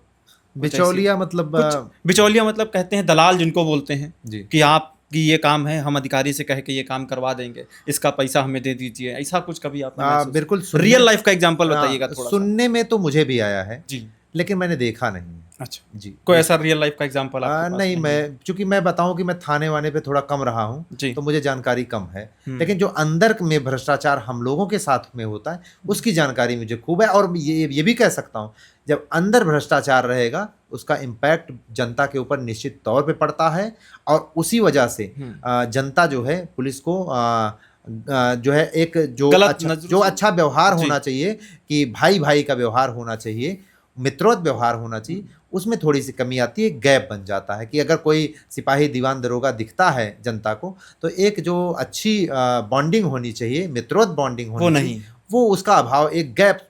बिचौलिया मतलब, बिचौलिया मतलब कहते हैं दलाल जिनको बोलते हैं कि आप कि ये काम है, हम अधिकारी से कह के ये काम करवा देंगे, इसका पैसा हमें दे दीजिए। ऐसा कुछ कभी आपने? बिल्कुल, रियल लाइफ का एग्जांपल बताइएगा थोड़ा। सुनने में तो मुझे भी आया है जी, लेकिन मैंने देखा नहीं। अच्छा जी, कोई ऐसा रियल लाइफ का एग्जांपल आपके पास? नहीं, मैं चूंकि मैं बताऊं कि मैं थाने वाने पे थोड़ा कम रहा हूं, तो मुझे जानकारी कम है। लेकिन जो अंदर में भ्रष्टाचार हम लोगों के साथ में होता है उसकी जानकारी मुझे खूब है। और ये भी कह सकता हूं, जब अंदर भ्रष्टाचार रहेगा उसका इम्पैक्ट जनता के ऊपर निश्चित तौर पे पड़ता है, और उसी वजह से जनता जो है पुलिस को जो है एक जो अच्छा व्यवहार होना चाहिए, कि भाई भाई का व्यवहार होना चाहिए, मित्रवत व्यवहार होना चाहिए, उसमें थोड़ी सी कमी आती है, गैप बन जाता है। कि अगर कोई सिपाही दीवान दरोगा दिखता है जनता को, तो एक जो अच्छी बॉन्डिंग होनी चाहिए, मित्रवत बॉन्डिंग होनी चाहिए, वो उसका अभाव, एक गैप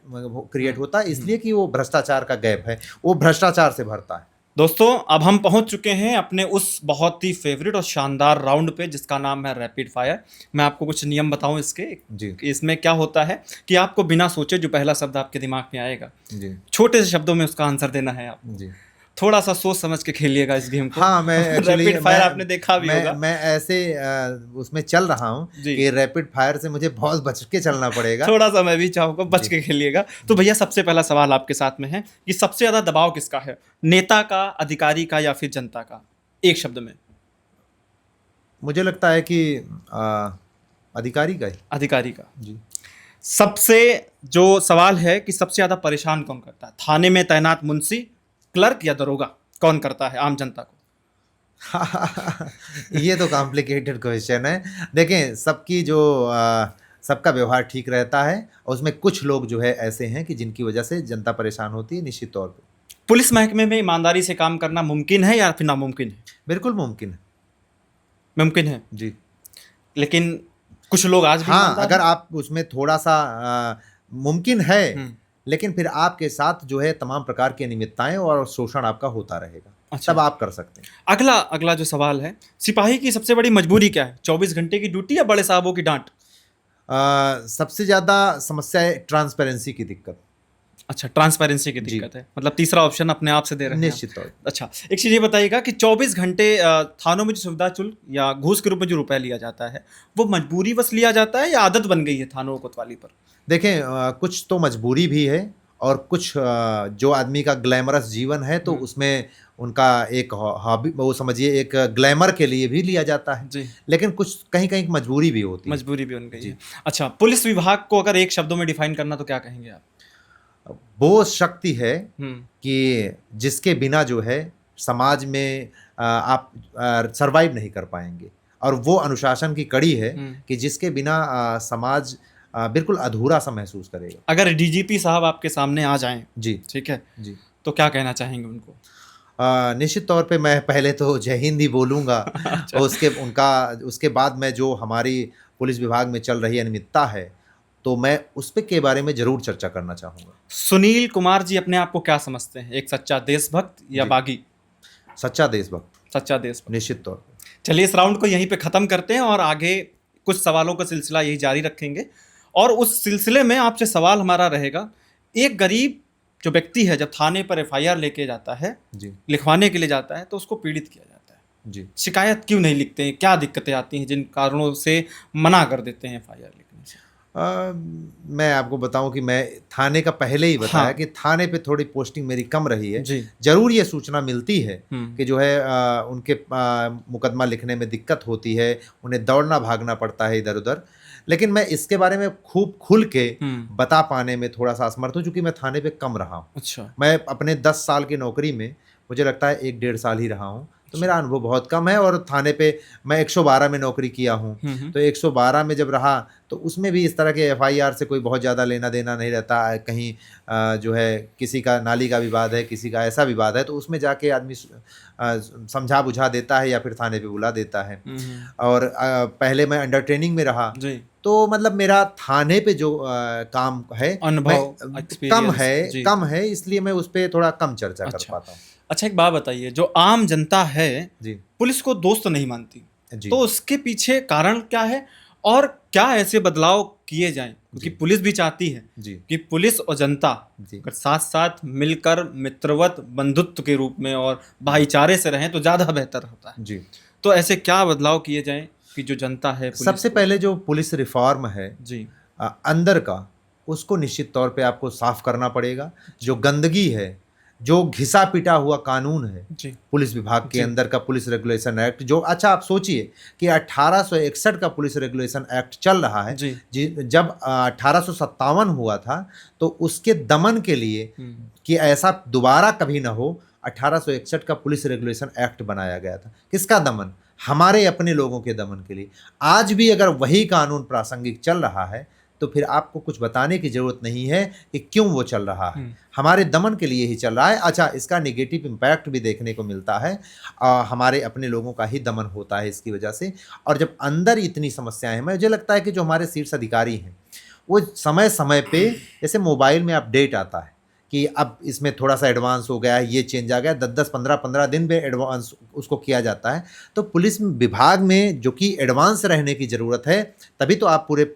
क्रिएट होता है, इसलिए कि वो भ्रष्टाचार का गैप है, वो भ्रष्टाचार से भरता है। दोस्तों अब हम पहुंच चुके हैं अपने उस बहुत ही फेवरेट और शानदार राउंड पे जिसका नाम है रैपिड फायर। मैं आपको कुछ नियम बताऊं इसके। जी इसमें क्या होता है कि आपको बिना सोचे जो पहला शब्द आपके दिमाग में आएगा, जी छोटे से शब्दों में उसका आंसर देना है आप। जी। थोड़ा सा सोच समझ के खेलिएगा इस गेम को। हाँ, मैं एक्चुअली रैपिड फायर आपने देखा भी होगा। मैं ऐसे उसमें चल रहा हूँ जी। कि रैपिड फायर से मुझे बहुत बच के चलना पड़ेगा। थोड़ा सा मैं भी चाहूंगा बच जी। के खेलिएगा। तो भैया सबसे पहला सवाल आपके साथ में है कि सबसे ज्यादा दबाव किसका है, नेता का, अधिकारी का या फिर जनता का? एक शब्द में। मुझे लगता है कि अधिकारी का ही। अधिकारी का। जी। सबसे जो सवाल है कि सबसे ज्यादा परेशान कौन करता है, थाने में तैनात मुंशी, क्लर्क या दरोगा, कौन करता है आम जनता को? ये तो कॉम्प्लिकेटेड क्वेश्चन है। देखें, सबकी जो सबका व्यवहार ठीक रहता है और उसमें कुछ लोग जो है ऐसे हैं कि जिनकी वजह से जनता परेशान होती है, निश्चित तौर पे। पुलिस महकमे में ईमानदारी से काम करना मुमकिन है या फिर नामुमकिन है? बिल्कुल मुमकिन है। मुमकिन है, जी। लेकिन कुछ लोग आज भी हाँ, ईमानदार अगर हैं। आप उसमें थोड़ा सा मुमकिन है, हम्म, लेकिन फिर आपके साथ जो है तमाम प्रकार की अनियमितताएं और शोषण आपका होता रहेगा, अच्छा। तब आप कर सकते हैं। अगला अगला जो सवाल है, सिपाही की सबसे बड़ी मजबूरी क्या है, 24 घंटे की ड्यूटी या बड़े साहबों की डांट? सबसे ज़्यादा समस्या है ट्रांसपेरेंसी की दिक्कत। अच्छा, ट्रांसपेरेंसी की जी। दिक्कत है, मतलब तीसरा ऑप्शन अपने आप से दे रहे हैं आप। निश्चित तौर पे। अच्छा, एक चीज़ ये बताइएगा कि 24 घंटे थानों में जो सुविधा शुल्क या घूस के रूप में जो रुपया लिया जाता है, वो मजबूरी बस लिया जाता है या आदत बन गई है थानों कोतवाली पर? देखें, कुछ तो मजबूरी भी है और कुछ जो आदमी का ग्लैमरस जीवन है तो उसमें उनका एक हॉबी, वो समझिए एक ग्लैमर के लिए भी लिया जाता है। जी, लेकिन कुछ कहीं कहीं मजबूरी भी होती है। मजबूरी भी बन गई जी। है। अच्छा, पुलिस विभाग को अगर एक शब्दों में डिफाइन करना तो क्या कहेंगे आप? वो शक्ति है हम्म, कि जिसके बिना जो है समाज में आप सरवाइव नहीं कर पाएंगे, और वो अनुशासन की कड़ी है कि जिसके बिना समाज बिल्कुल अधूरा सा महसूस करेगा। अगर डीजीपी साहब आपके सामने आ जाएं, जी ठीक है, जी। तो क्या कहना चाहेंगे उनको? निश्चित तौर पे मैं पहले तो जय हिंद ही बोलूँगा अच्छा। और उसके बाद मैं जो हमारी पुलिस विभाग में चल रही अनियमितता है, तो मैं उस पे के बारे में ज़रूर चर्चा करना चाहूँगा। सुनील कुमार जी अपने आप को क्या समझते हैं, एक सच्चा देशभक्त या जी। बागी? सच्चा देशभक्त। सच्चा देशभक्त। निश्चित तौर पे। चलिए इस राउंड को यहीं पे ख़त्म करते हैं और आगे कुछ सवालों का सिलसिला यही जारी रखेंगे। और उस सिलसिले में आपसे सवाल हमारा रहेगा, एक गरीब जो व्यक्ति है जब थाने पर एफआईआर लेके जाता है, जी लिखवाने के लिए जाता है, तो उसको पीड़ित किया जाता है। जी। शिकायत क्यों नहीं लिखते हैं, क्या दिक्कतें आती हैं जिन कारणों से मना कर देते हैं एफआईआर लिखने से? मैं आपको बताऊं कि मैं थाने का पहले ही बताया हाँ। कि थाने पे थोड़ी पोस्टिंग मेरी कम रही है। जी। ज़रूर ये सूचना मिलती है हम्म, कि जो है उनके मुकदमा लिखने में दिक्कत होती है, उन्हें दौड़ना भागना पड़ता है इधर उधर, लेकिन मैं इसके बारे में खूब खुल के बता पाने में थोड़ा सा असमर्थ हूँ, क्योंकि मैं थाने पे कम रहा हूँ। अच्छा। मैं अपने 10 साल की नौकरी में मुझे लगता है 1 डेढ़ साल ही रहा हूँ, तो मेरा अनुभव बहुत कम है। और थाने पे मैं 112 में नौकरी किया हूँ, तो 112 में जब रहा तो उसमें भी इस तरह के एफआईआर से कोई बहुत ज़्यादा लेना देना नहीं रहता है। कहीं जो है किसी का नाली का विवाद है, किसी का ऐसा विवाद है, तो उसमें जाके आदमी समझा बुझा देता है या फिर थाने पे बुला देता है। और पहले मैं अंडर ट्रेनिंग में रहा, जी। तो मतलब मेरा थाने पे जो काम है अनुभव, कम experience, है, जी। कम है, इसलिए मैं उस पर थोड़ा कम चर्चा कर अच्छा। पाता हूँ। अच्छा, एक बात बताइए, जो आम जनता है जी पुलिस को दोस्त नहीं मानती, जी तो उसके पीछे कारण क्या है और क्या ऐसे बदलाव किए जाएं? क्योंकि जी। पुलिस भी चाहती है जी कि पुलिस और जनता जी अगर साथ साथ मिलकर मित्रवत बंधुत्व के रूप में और भाईचारे से रहें तो ज़्यादा बेहतर होता है। जी। तो ऐसे क्या बदलाव किए जाएं कि जो जनता है पुलिस सबसे को- पहले जो पुलिस रिफॉर्म है जी अ, अंदर का, उसको निश्चित तौर पे आपको साफ करना पड़ेगा। जो गंदगी है, जो आचार संहिता है, जो पुलिस विभाग के अंदर का पुलिस रेगुलेशन एक्ट जो घिसा पिटा हुआ कानून है, जी पुलिस विभाग के जी। अंदर का पुलिस रेगुलेशन एक्ट जो, अच्छा आप सोचिए कि 1861 का पुलिस रेगुलेशन एक्ट चल रहा है, जी। जब 1857 हुआ था, तो उसके दमन के लिए कि ऐसा दोबारा कभी ना हो, 1861 का पुलिस रेगुलेशन एक्ट बनाया गया था। किसका दमन? हमारे अपने लोगों के दमन के लिए। आज भी अगर वही कानून प्रासंगिक चल रहा है, तो फिर आपको कुछ बताने की ज़रूरत नहीं है कि क्यों वो चल रहा है, हमारे दमन के लिए ही चल रहा है। अच्छा, इसका नेगेटिव इम्पैक्ट भी देखने को मिलता है, हमारे अपने लोगों का ही दमन होता है इसकी वजह से। और जब अंदर इतनी समस्याएं हैं, मुझे लगता है कि जो हमारे शीर्ष अधिकारी हैं, वो समय समय पे, जैसे मोबाइल में अपडेट आता है कि अब इसमें थोड़ा सा एडवांस हो गया है, ये चेंज आ गया, 10-10, 15-15 दिन में एडवांस उसको किया जाता है। तो पुलिस विभाग में जो कि एडवांस रहने की ज़रूरत है, तभी तो आप पूरे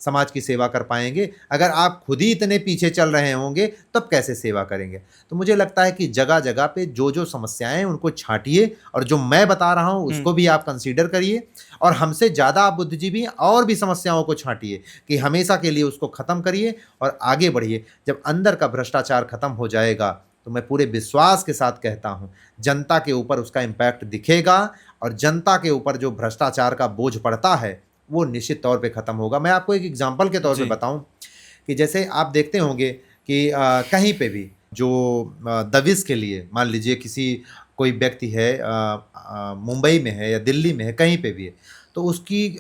समाज की सेवा कर पाएंगे। अगर आप खुद ही इतने पीछे चल रहे होंगे तब कैसे सेवा करेंगे। तो मुझे लगता है कि जगह जगह पे जो जो समस्याएं हैं उनको छांटिए, और जो मैं बता रहा हूँ उसको भी आप कंसीडर करिए, और हमसे ज़्यादा आप बुद्धिजीवी हैं और भी समस्याओं को छांटिए कि हमेशा के लिए उसको ख़त्म करिए और आगे बढ़िए। जब अंदर का भ्रष्टाचार खत्म हो जाएगा तो मैं पूरे विश्वास के साथ कहता हूँ जनता के ऊपर उसका इम्पैक्ट दिखेगा, और जनता के ऊपर जो भ्रष्टाचार का बोझ पड़ता है वो निश्चित तौर पे ख़त्म होगा। मैं आपको एक एग्जांपल के तौर पे जी। बताऊं कि जैसे आप देखते होंगे कि कहीं पे भी जो दबिश के लिए, मान लीजिए किसी कोई व्यक्ति है मुंबई में है या दिल्ली में है, कहीं पे भी है, तो उसकी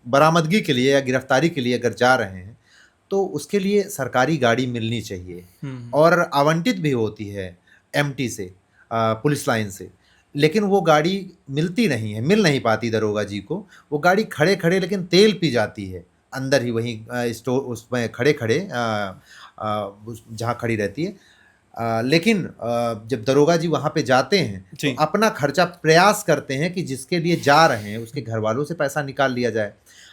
बरामदगी के लिए या गिरफ्तारी के लिए अगर जा रहे हैं तो उसके लिए सरकारी गाड़ी मिलनी चाहिए, और आवंटित भी होती है एमटी से, पुलिस लाइन से। लेकिन वो गाड़ी मिलती नहीं है, मिल नहीं पाती दरोगा जी को। वो गाड़ी खड़े खड़े लेकिन तेल पी जाती है अंदर ही, वहीं स्टोर उसमें खड़े खड़े जहाँ खड़ी रहती है। लेकिन जब दरोगा जी वहाँ पे जाते हैं जी। तो अपना खर्चा प्रयास करते हैं कि जिसके लिए जा रहे हैं उसके घर वालों से पैसा निकाल लिया जाए।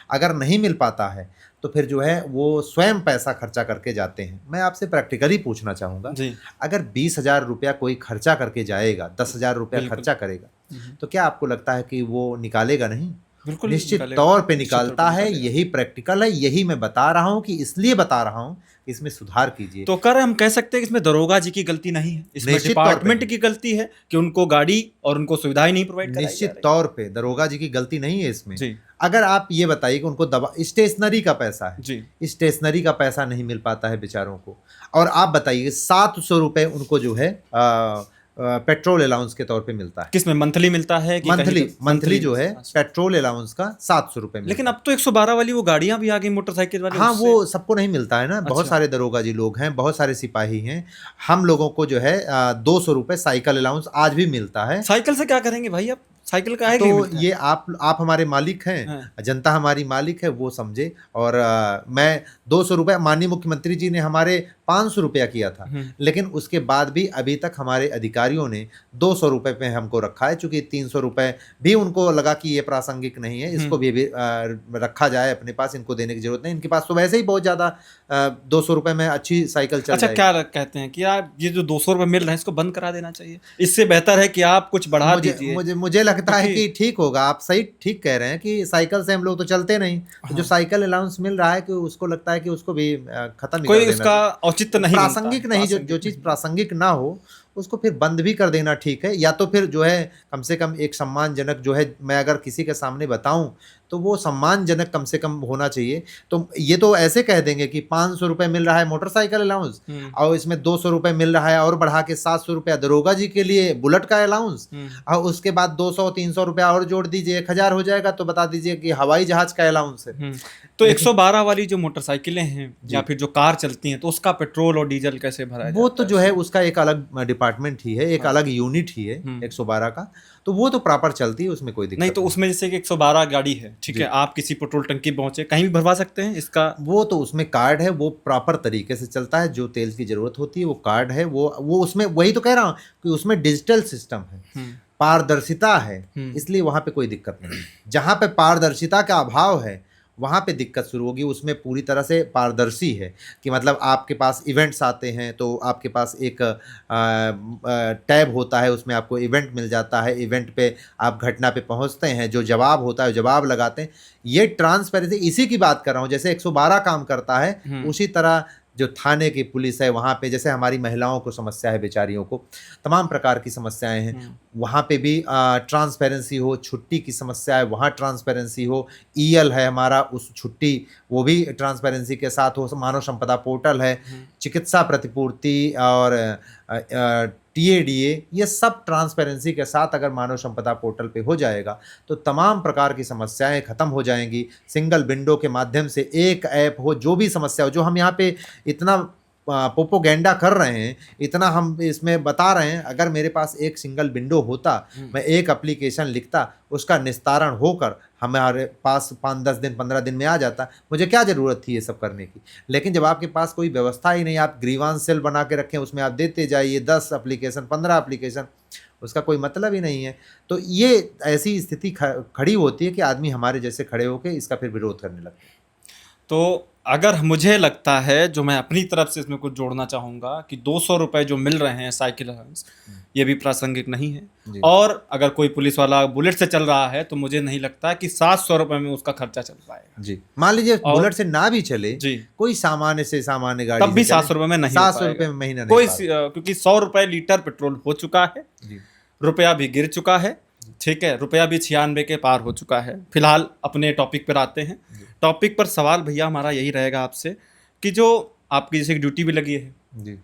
अगर नहीं मिल पाता है तो फिर जो है वो स्वयं पैसा खर्चा करके जाते हैं। मैं आपसे प्रैक्टिकली पूछना चाहूँगा, जी। अगर 20,000 रुपया कोई खर्चा करके जाएगा, 10,000 रुपया बिल्कुल। खर्चा करेगा, तो क्या आपको लगता है कि वो निकालेगा नहीं? बिल्कुल निश्चित निकालेगा, तौर पे निश्चित तौर पे निकालता है। निकालेगा। यही प्रैक्टिकल है, यही मैं बता रहा हूँ कि इसलिए बता रहा हूँ कि इसमें सुधार कीजिए। तो कर हम कह सकते हैं कि इसमें दरोगा जी की गलती नहीं है, इसमें निश्चित तौर पे डिपार्टमेंट नहीं। की गलती है कि उनको गाड़ी और उनको सुविधाएं नहीं प्रोवाइड कराई जा निश्चित रही। तौर पे दरोगा जी की गलती नहीं है इसमें। जी। अगर आप ये बताइए कि उनको दवा, स्टेशनरी का पैसा है, जी। स्टेशनरी का पैसा नहीं मिल पाता है बेचारों को, और आप बताइए 700 रुपये उनको जो है पेट्रोल अलाउंस के तौर पे मिलता है। किसमें मंथली मिलता है कि मंथली कहीं मंथली जो है मिलता है? पेट्रोल अलाउंस का 700 रुपये लेकिन मिलता अब तो 112 वाली वो गाड़ियां भी आ गई मोटरसाइकिल वाली, हाँ, उससे- वो सबको नहीं मिलता है ना। बहुत अच्छा। सारे दरोगा जी लोग हैं, बहुत सारे सिपाही हैं। हम लोगों को जो है 200 रुपये साइकिल अलाउंस आज भी मिलता है। साइकिल से क्या करेंगे भाई, अब साइकिल का है कि नहीं तो मिलता है? ये आप हमारे मालिक हैं, हाँ। जनता हमारी मालिक है, वो समझे। और मैं 200 रुपये, माननीय मुख्यमंत्री जी ने हमारे 500 रुपया किया था, लेकिन उसके बाद भी अभी तक हमारे अधिकारियों ने 200 रुपये पे हमको रखा है, चूंकि 300 रुपये भी उनको लगा कि ये प्रासंगिक नहीं है, इसको भी रखा जाए अपने पास, इनको देने की जरूरत नहीं। इनके पास तो वैसे ही बहुत ज़्यादा 200 रुपये में अच्छी साइकिल चल अच्छा, जाएगी। क्या कहते हैं कि आप ये जो 200 रुपये मिल रहे हैं इसको बंद करा देना चाहिए, इससे बेहतर है कि आप कुछ बढ़ा दीजिए। मुझे लगता है क्योंकि- कि ठीक होगा। आप सही ठीक कह रहे हैं कि साइकिल से हम लोग तो चलते नहीं, तो जो साइकिल अलाउंस मिल रहा है कि उसको लगता है कि उसको भी खत्म ही कोई कर देना उसका चाहिए। औचित्य नहीं बनता प्रासंगिक है, नहीं, जो प्रासंगिक चीज़ नहीं। प्रासंगिक ना हो उसको फिर बंद भी कर देना ठीक है। या तो फिर जो है कम से कम एक सम्मानजनक जो है, मैं अगर किसी के सामने बताऊं तो वो सम्मानजनक कम से कम होना चाहिए। तो ये तो ऐसे कह देंगे कि 500 रुपये मिल रहा है मोटरसाइकिल अलाउंस, और इसमें 200 रुपये मिल रहा है और बढ़ा के 700 रुपया दरोगा जी के लिए बुलेट का अलाउंस, और उसके बाद 200-300 रुपया और जोड़ दीजिए, 1000 हो जाएगा। तो बता दीजिए कि हवाई जहाज का अलाउंस है। तो 112 वाली जो मोटरसाइकिलें हैं या फिर जो कार चलती हैं, तो उसका पेट्रोल और डीजल कैसे भरा जाता है? वो तो जो है उसका एक अलग डिपार्टमेंट ही है, एक अलग यूनिट ही है 112 का। तो वो तो प्रॉपर चलती है, उसमें कोई दिक्कत नहीं। तो उसमें जैसे कि 112 गाड़ी है, ठीक है, आप किसी पेट्रोल टंकी पहुंचे, कहीं भी भरवा सकते हैं इसका? वो तो उसमें कार्ड है, वो प्रॉपर तरीके से चलता है। जो तेल की जरूरत होती है वो कार्ड है, वो उसमें, वही तो कह रहा हूँ कि उसमें डिजिटल सिस्टम है, पारदर्शिता है, इसलिए वहाँ पे कोई दिक्कत नहीं। जहाँ पे पारदर्शिता का अभाव है वहाँ पे दिक्कत शुरू होगी। उसमें पूरी तरह से पारदर्शी है कि मतलब आपके पास इवेंट्स आते हैं तो आपके पास एक टैब होता है, उसमें आपको इवेंट मिल जाता है, इवेंट पे आप घटना पे पहुँचते हैं, जो जवाब होता है जवाब लगाते हैं। ये ट्रांसपेरेंसी, इसी की बात कर रहा हूँ। जैसे 112 काम करता है उसी तरह जो थाने की पुलिस है वहाँ पे, जैसे हमारी महिलाओं को समस्या है, बेचारियों को तमाम प्रकार की समस्याएं हैं, वहाँ पे भी ट्रांसपेरेंसी हो। छुट्टी की समस्या है, वहाँ ट्रांसपेरेंसी हो। ईएल है हमारा, उस छुट्टी वो भी ट्रांसपेरेंसी के साथ हो। मानव संपदा पोर्टल है, चिकित्सा प्रतिपूर्ति और टीएडीए, ये सब ट्रांसपेरेंसी के साथ अगर मानव संपदा पोर्टल पे हो जाएगा तो तमाम प्रकार की समस्याएं खत्म हो जाएंगी। सिंगल विंडो के माध्यम से एक ऐप हो, जो भी समस्या हो, जो हम यहाँ पे इतना प्रोपोगेंडा कर रहे हैं, इतना हम इसमें बता रहे हैं, अगर मेरे पास एक सिंगल विंडो होता, मैं एक एप्लीकेशन लिखता, उसका निस्तारण होकर हमारे पास 5-10 दिन 15 दिन में आ जाता, मुझे क्या ज़रूरत थी ये सब करने की। लेकिन जब आपके पास कोई व्यवस्था ही नहीं, आप ग्रीवांस सेल बना के रखें, उसमें आप देते जाइए 10 एप्लीकेशन 15 एप्लीकेशन, उसका कोई मतलब ही नहीं है। तो ये ऐसी स्थिति खड़ी होती है कि आदमी हमारे जैसे खड़े होकर इसका फिर विरोध करने लगते हैं। तो अगर मुझे लगता है, जो मैं अपनी तरफ से इसमें कुछ जोड़ना चाहूँगा, कि 200 रुपये जो मिल रहे हैं साइकिल अलाउंस, ये भी प्रासंगिक नहीं है। जी। और अगर कोई पुलिस वाला बुलेट से चल रहा है तो मुझे नहीं लगता कि 700 रुपये में उसका खर्चा चल पाएगा। जी, मान लीजिए और बुलेट से ना भी चले, जी, कोई सामान्य से सामान्य गाड़ी तब भी से चले, 700 रुपये में नहीं हो 700 पाएगा। रुपये में महीना नहीं कोई पाता। क्योंकि 100 रुपये लीटर पेट्रोल हो चुका है, जी, रुपया भी गिर चुका है, ठीक है, रुपया भी 96 के पार हो चुका है। फिलहाल अपने टॉपिक पर आते हैं। टॉपिक पर सवाल भैया हमारा यही रहेगा आपसे, कि जो आपकी जैसे ड्यूटी भी लगी है, जी,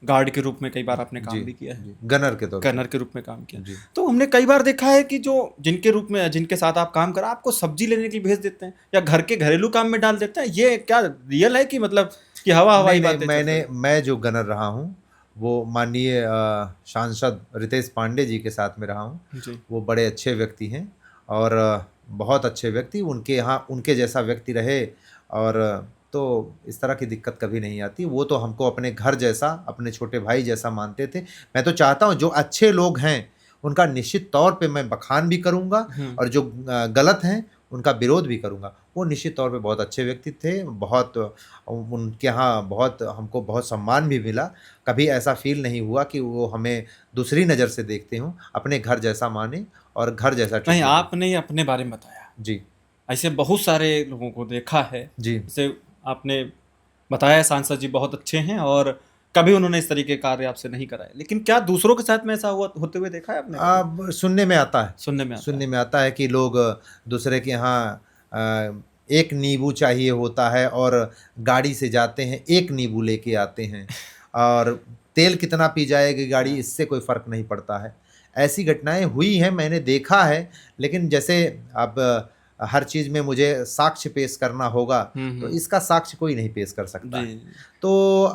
गार्ड के रूप में कई बार आपने काम जी, भी किया है, जी, गनर के तौर पे। गनर के रूप में काम किया, जी, तो हमने कई बार देखा है कि जो जिनके रूप में जिनके साथ आप काम करा, आपको सब्जी लेने के लिए भेज देते हैं या घर के घरेलू काम में डाल देते हैं। ये क्या रियल है कि मतलब कि हवा हवाई नहीं, बातें नहीं, चल रही हैं? मैं जो गनर रहा हूँ, वो माननीय सांसद रितेश पांडे जी के साथ में रहा हूँ। जी, वो बड़े अच्छे व्यक्ति हैं और बहुत अच्छे व्यक्ति, उनके यहाँ उनके जैसा व्यक्ति रहे, और तो इस तरह की दिक्कत कभी नहीं आती। वो तो हमको अपने घर जैसा, अपने छोटे भाई जैसा मानते थे। मैं तो चाहता हूँ जो अच्छे लोग हैं उनका निश्चित तौर पे मैं बखान भी करूँगा, और जो गलत हैं उनका विरोध भी करूँगा। वो निश्चित तौर पे बहुत अच्छे व्यक्ति थे, बहुत उनके यहाँ बहुत हमको बहुत सम्मान भी मिला। कभी ऐसा फ़ील नहीं हुआ कि वो हमें दूसरी नज़र से देखते हों, अपने घर जैसा माने और घर जैसा नहीं, ट्रीटमेंट दें। आपने ही अपने बारे में बताया, जी, ऐसे बहुत सारे लोगों को देखा है। जी। जैसे आपने बताया सांसद जी बहुत अच्छे हैं और कभी उन्होंने इस तरीके के कार्य आपसे नहीं कराए, लेकिन क्या दूसरों के साथ में ऐसा हुआ होते हुए देखा है आपने कभी? अब सुनने में आता है, सुनने में आता सुनने है। में आता है कि लोग दूसरे के यहाँ एक नींबू चाहिए होता है और गाड़ी से जाते हैं, एक नींबू लेके आते हैं, और तेल कितना पी जाएगी गाड़ी, इससे कोई फ़र्क नहीं पड़ता है। ऐसी घटनाएं हुई हैं, मैंने देखा है, लेकिन जैसे अब हर चीज़ में मुझे साक्ष्य पेश करना होगा, तो इसका साक्ष्य कोई नहीं पेश कर सकता है। जी, तो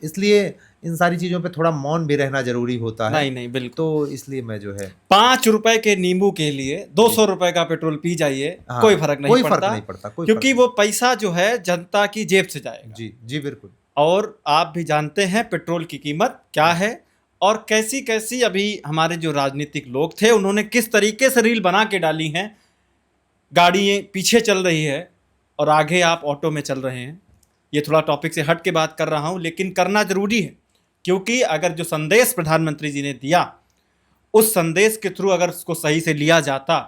इसलिए इन सारी चीज़ों पे थोड़ा मौन भी रहना ज़रूरी होता है। नहीं, नहीं, बिल्कुल। तो इसलिए मैं जो है 5 रुपए के नींबू के लिए 200 रुपए का पेट्रोल पी जाइए, हाँ, कोई फर्क नहीं कोई फ़र्क पड़ता, नहीं पड़ता, कोई क्योंकि फ़र्क वो पैसा जो है जनता की जेब से जाएगा। जी, जी, बिल्कुल। और आप भी जानते हैं पेट्रोल की कीमत क्या है, और कैसी कैसी अभी हमारे जो राजनीतिक लोग थे उन्होंने किस तरीके से रील बना के डाली हैं। गाड़ी पीछे चल रही है और आगे आप ऑटो में चल रहे हैं। ये थोड़ा टॉपिक से हट के बात कर रहा हूँ, लेकिन करना जरूरी है, क्योंकि अगर जो संदेश प्रधानमंत्री जी ने दिया, उस संदेश के थ्रू अगर उसको सही से लिया जाता,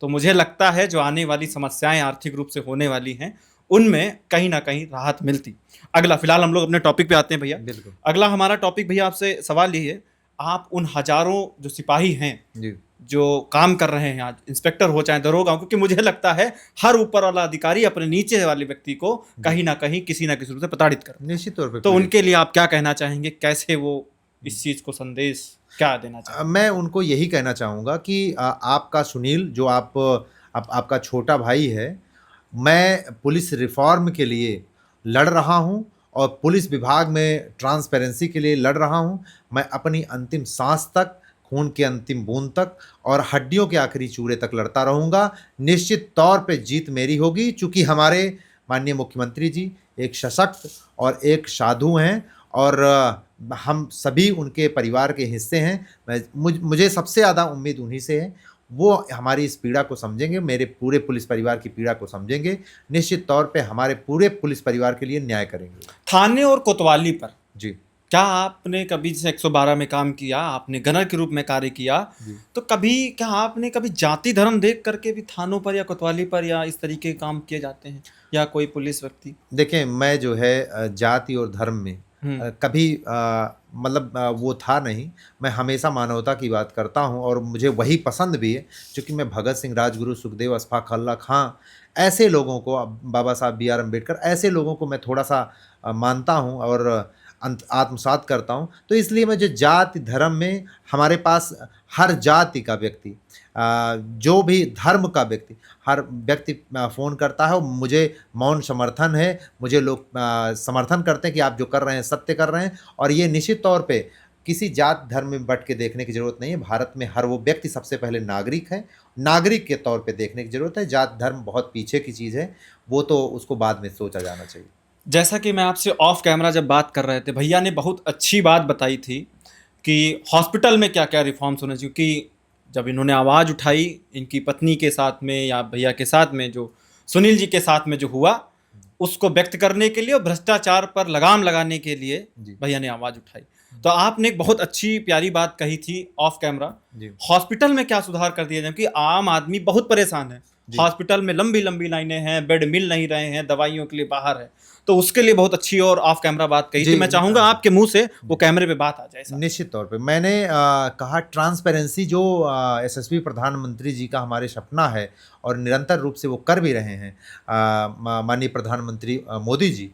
तो मुझे लगता है जो आने वाली समस्याएं आर्थिक रूप से होने वाली हैं, उनमें कहीं ना कहीं राहत मिलती। अगला, फिलहाल हम लोग अपने टॉपिक पे आते हैं भैया। बिल्कुल। अगला हमारा टॉपिक भैया आपसे सवाल ये है, आप उन हजारों जो सिपाही हैं जी, जो काम कर रहे हैं आज, इंस्पेक्टर हो चाहे दरोगा हो, क्योंकि मुझे लगता है हर ऊपर वाला अधिकारी अपने नीचे वाले व्यक्ति को कहीं ना कहीं किसी ना किसी रूप से प्रताड़ित कर, निश्चित तौर पे तो पीड़ित। उनके लिए आप क्या कहना चाहेंगे, कैसे वो इस चीज़ को संदेश क्या देना चाहेंगे? मैं उनको यही कहना चाहूँगा कि आपका सुनील जो आपका छोटा भाई है, मैं पुलिस रिफ़ॉर्म के लिए लड़ रहा हूँ और पुलिस विभाग में ट्रांसपेरेंसी के लिए लड़ रहा हूँ। मैं अपनी अंतिम साँस तक, खून के अंतिम बूँद तक और हड्डियों के आखिरी चूरे तक लड़ता रहूँगा। निश्चित तौर पे जीत मेरी होगी, चूँकि हमारे माननीय मुख्यमंत्री जी एक सशक्त और एक साधु हैं, और हम सभी उनके परिवार के हिस्से हैं। मुझे सबसे ज़्यादा उम्मीद उन्हीं से है। वो हमारी इस पीड़ा को समझेंगे, मेरे पूरे पुलिस परिवार की पीड़ा को समझेंगे, निश्चित तौर पे हमारे पूरे पुलिस परिवार के लिए न्याय करेंगे। थाने और कोतवाली पर जी, क्या आपने कभी, जैसे 112 में काम किया, आपने गनर के रूप में कार्य किया, जी। तो कभी क्या आपने कभी जाति धर्म देख करके भी थानों पर या कोतवाली पर या इस तरीके के काम किए जाते हैं, या कोई पुलिस व्यक्ति? देखें, मैं जो है जाति और धर्म में कभी मतलब वो था नहीं। मैं हमेशा मानवता की बात करता हूँ और मुझे वही पसंद भी है, क्योंकि मैं भगत सिंह, राजगुरु, सुखदेव, अशफाक उल्लाह खां, ऐसे लोगों को, बाबा साहब बी आर अम्बेडकर, ऐसे लोगों को मैं थोड़ा सा मानता हूँ। और आत्मसात करता हूँ। तो इसलिए मैं जो जाति धर्म में हमारे पास हर जाति का व्यक्ति, जो भी धर्म का व्यक्ति, हर व्यक्ति फ़ोन करता है और मुझे मौन समर्थन है। मुझे लोग समर्थन करते हैं कि आप जो कर रहे हैं सत्य कर रहे हैं, और ये निश्चित तौर पे किसी जात धर्म में बट के देखने की ज़रूरत नहीं है। भारत में हर वो व्यक्ति सबसे पहले नागरिक है, नागरिक के तौर पे देखने की ज़रूरत है। जात धर्म बहुत पीछे की चीज़ है, वो तो उसको बाद में सोचा जाना चाहिए। जैसा कि मैं आपसे ऑफ कैमरा जब बात कर रहे थे, भैया ने बहुत अच्छी बात बताई थी कि हॉस्पिटल में क्या क्या रिफॉर्म्स होने चाहिए। क्योंकि जब इन्होंने आवाज़ उठाई इनकी पत्नी के साथ में या भैया के साथ में, जो सुनील जी के साथ में जो हुआ, उसको व्यक्त करने के लिए और भ्रष्टाचार पर लगाम लगाने के लिए जी। भैया ने आवाज़ उठाई। तो आपने एक बहुत अच्छी प्यारी बात कही थी ऑफ कैमरा, जी। हॉस्पिटल में क्या सुधार कर दिया जाए, क्योंकि आम आदमी बहुत परेशान है। जी। हॉस्पिटल में लंबी लंबी लाइनें हैं, बेड मिल नहीं रहे हैं, दवाइयों के लिए बाहर है। तो उसके लिए बहुत अच्छी और ऑफ कैमरा बात कही थी। मैं चाहूंगा आपके मुंह से वो कैमरे पे बात आ जाए साहब। निश्चित तौर पे मैंने कहा ट्रांसपेरेंसी जो यशस्वी प्रधानमंत्री जी का हमारे सपना है और निरंतर रूप से वो कर भी रहे हैं, माननीय प्रधानमंत्री मोदी जी,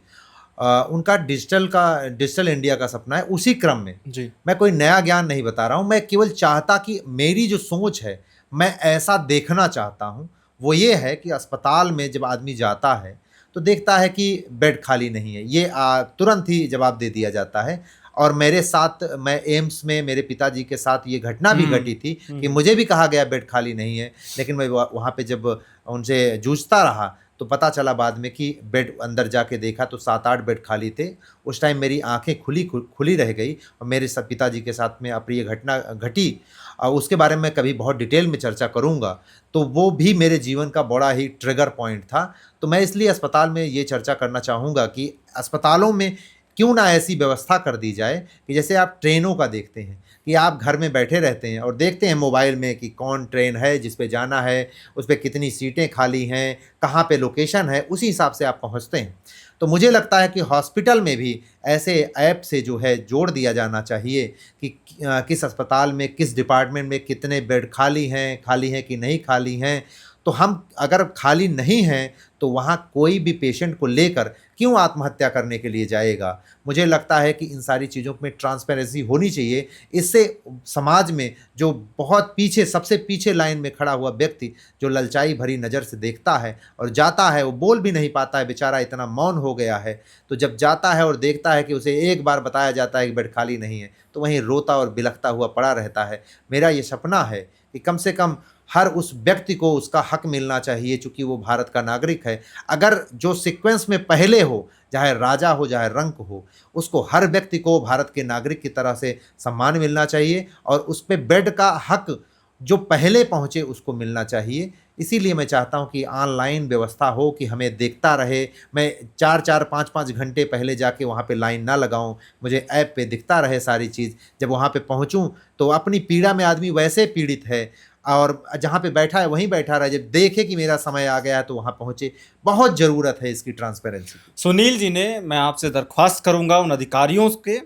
उनका डिजिटल इंडिया का सपना है। उसी क्रम में जी। मैं कोई नया ज्ञान नहीं बता रहा हूँ, मैं केवल चाहता कि मेरी जो सोच है मैं ऐसा देखना चाहता हूँ। वो ये है कि अस्पताल में जब आदमी जाता है तो देखता है कि बेड खाली नहीं है, ये तुरंत ही जवाब दे दिया जाता है। और मेरे साथ, मैं एम्स में मेरे पिताजी के साथ ये घटना भी घटी थी कि मुझे भी कहा गया बेड खाली नहीं है, लेकिन मैं वहाँ पे जब उनसे जूझता रहा तो पता चला बाद में कि बेड अंदर जाके देखा तो 7-8 बेड खाली थे। उस टाइम मेरी आंखें खुली रह गई और मेरे पिताजी के साथ में अप्रिय घटना घटी। उसके बारे में कभी बहुत डिटेल में चर्चा करूँगा। तो वो भी मेरे जीवन का बड़ा ही ट्रिगर पॉइंट था। तो मैं इसलिए अस्पताल में ये चर्चा करना चाहूँगा कि अस्पतालों में क्यों ना ऐसी व्यवस्था कर दी जाए कि जैसे आप ट्रेनों का देखते हैं कि आप घर में बैठे रहते हैं और देखते हैं मोबाइल में कि कौन ट्रेन है जिस पे जाना है, उस पे कितनी सीटें खाली हैं, कहाँ पे लोकेशन है, उसी हिसाब से आप पहुँचते हैं। तो मुझे लगता है कि हॉस्पिटल में भी ऐसे ऐप से जो है जोड़ दिया जाना चाहिए कि किस अस्पताल में, किस डिपार्टमेंट में कितने बेड खाली हैं कि नहीं खाली हैं। तो हम अगर खाली नहीं हैं तो वहाँ कोई भी पेशेंट को लेकर क्यों आत्महत्या करने के लिए जाएगा। मुझे लगता है कि इन सारी चीज़ों में ट्रांसपेरेंसी होनी चाहिए। इससे समाज में जो बहुत पीछे, सबसे पीछे लाइन में खड़ा हुआ व्यक्ति जो ललचाई भरी नज़र से देखता है और जाता है, वो बोल भी नहीं पाता है बेचारा, इतना मौन हो गया है। तो जब जाता है और देखता है कि उसे एक बार बताया जाता है कि बेड खाली नहीं है, तो वहीं रोता और बिलखता हुआ पड़ा रहता है। मेरा ये सपना है कि कम से कम हर उस व्यक्ति को उसका हक मिलना चाहिए, चूँकि वो भारत का नागरिक है। अगर जो सीक्वेंस में पहले हो, चाहे राजा हो चाहे रंक हो, उसको, हर व्यक्ति को भारत के नागरिक की तरह से सम्मान मिलना चाहिए और उस पे बेड का हक जो पहले पहुँचे उसको मिलना चाहिए। इसीलिए मैं चाहता हूँ कि ऑनलाइन व्यवस्था हो कि हमें देखता रहे, मैं 4-4 5-5 घंटे पहले जाके वहाँ पे लाइन ना लगाऊँ, मुझे ऐप पे दिखता रहे सारी चीज़। जब वहाँ पे पहुँचूँ तो अपनी पीड़ा में आदमी वैसे पीड़ित है और जहाँ पे बैठा है वहीं बैठा रहे, जब देखे कि मेरा समय आ गया है तो वहाँ पहुँचे। बहुत ज़रूरत है इसकी ट्रांसपेरेंसी की। सुनील जी ने, मैं आपसे दरख्वास्त करूंगा उन अधिकारियों के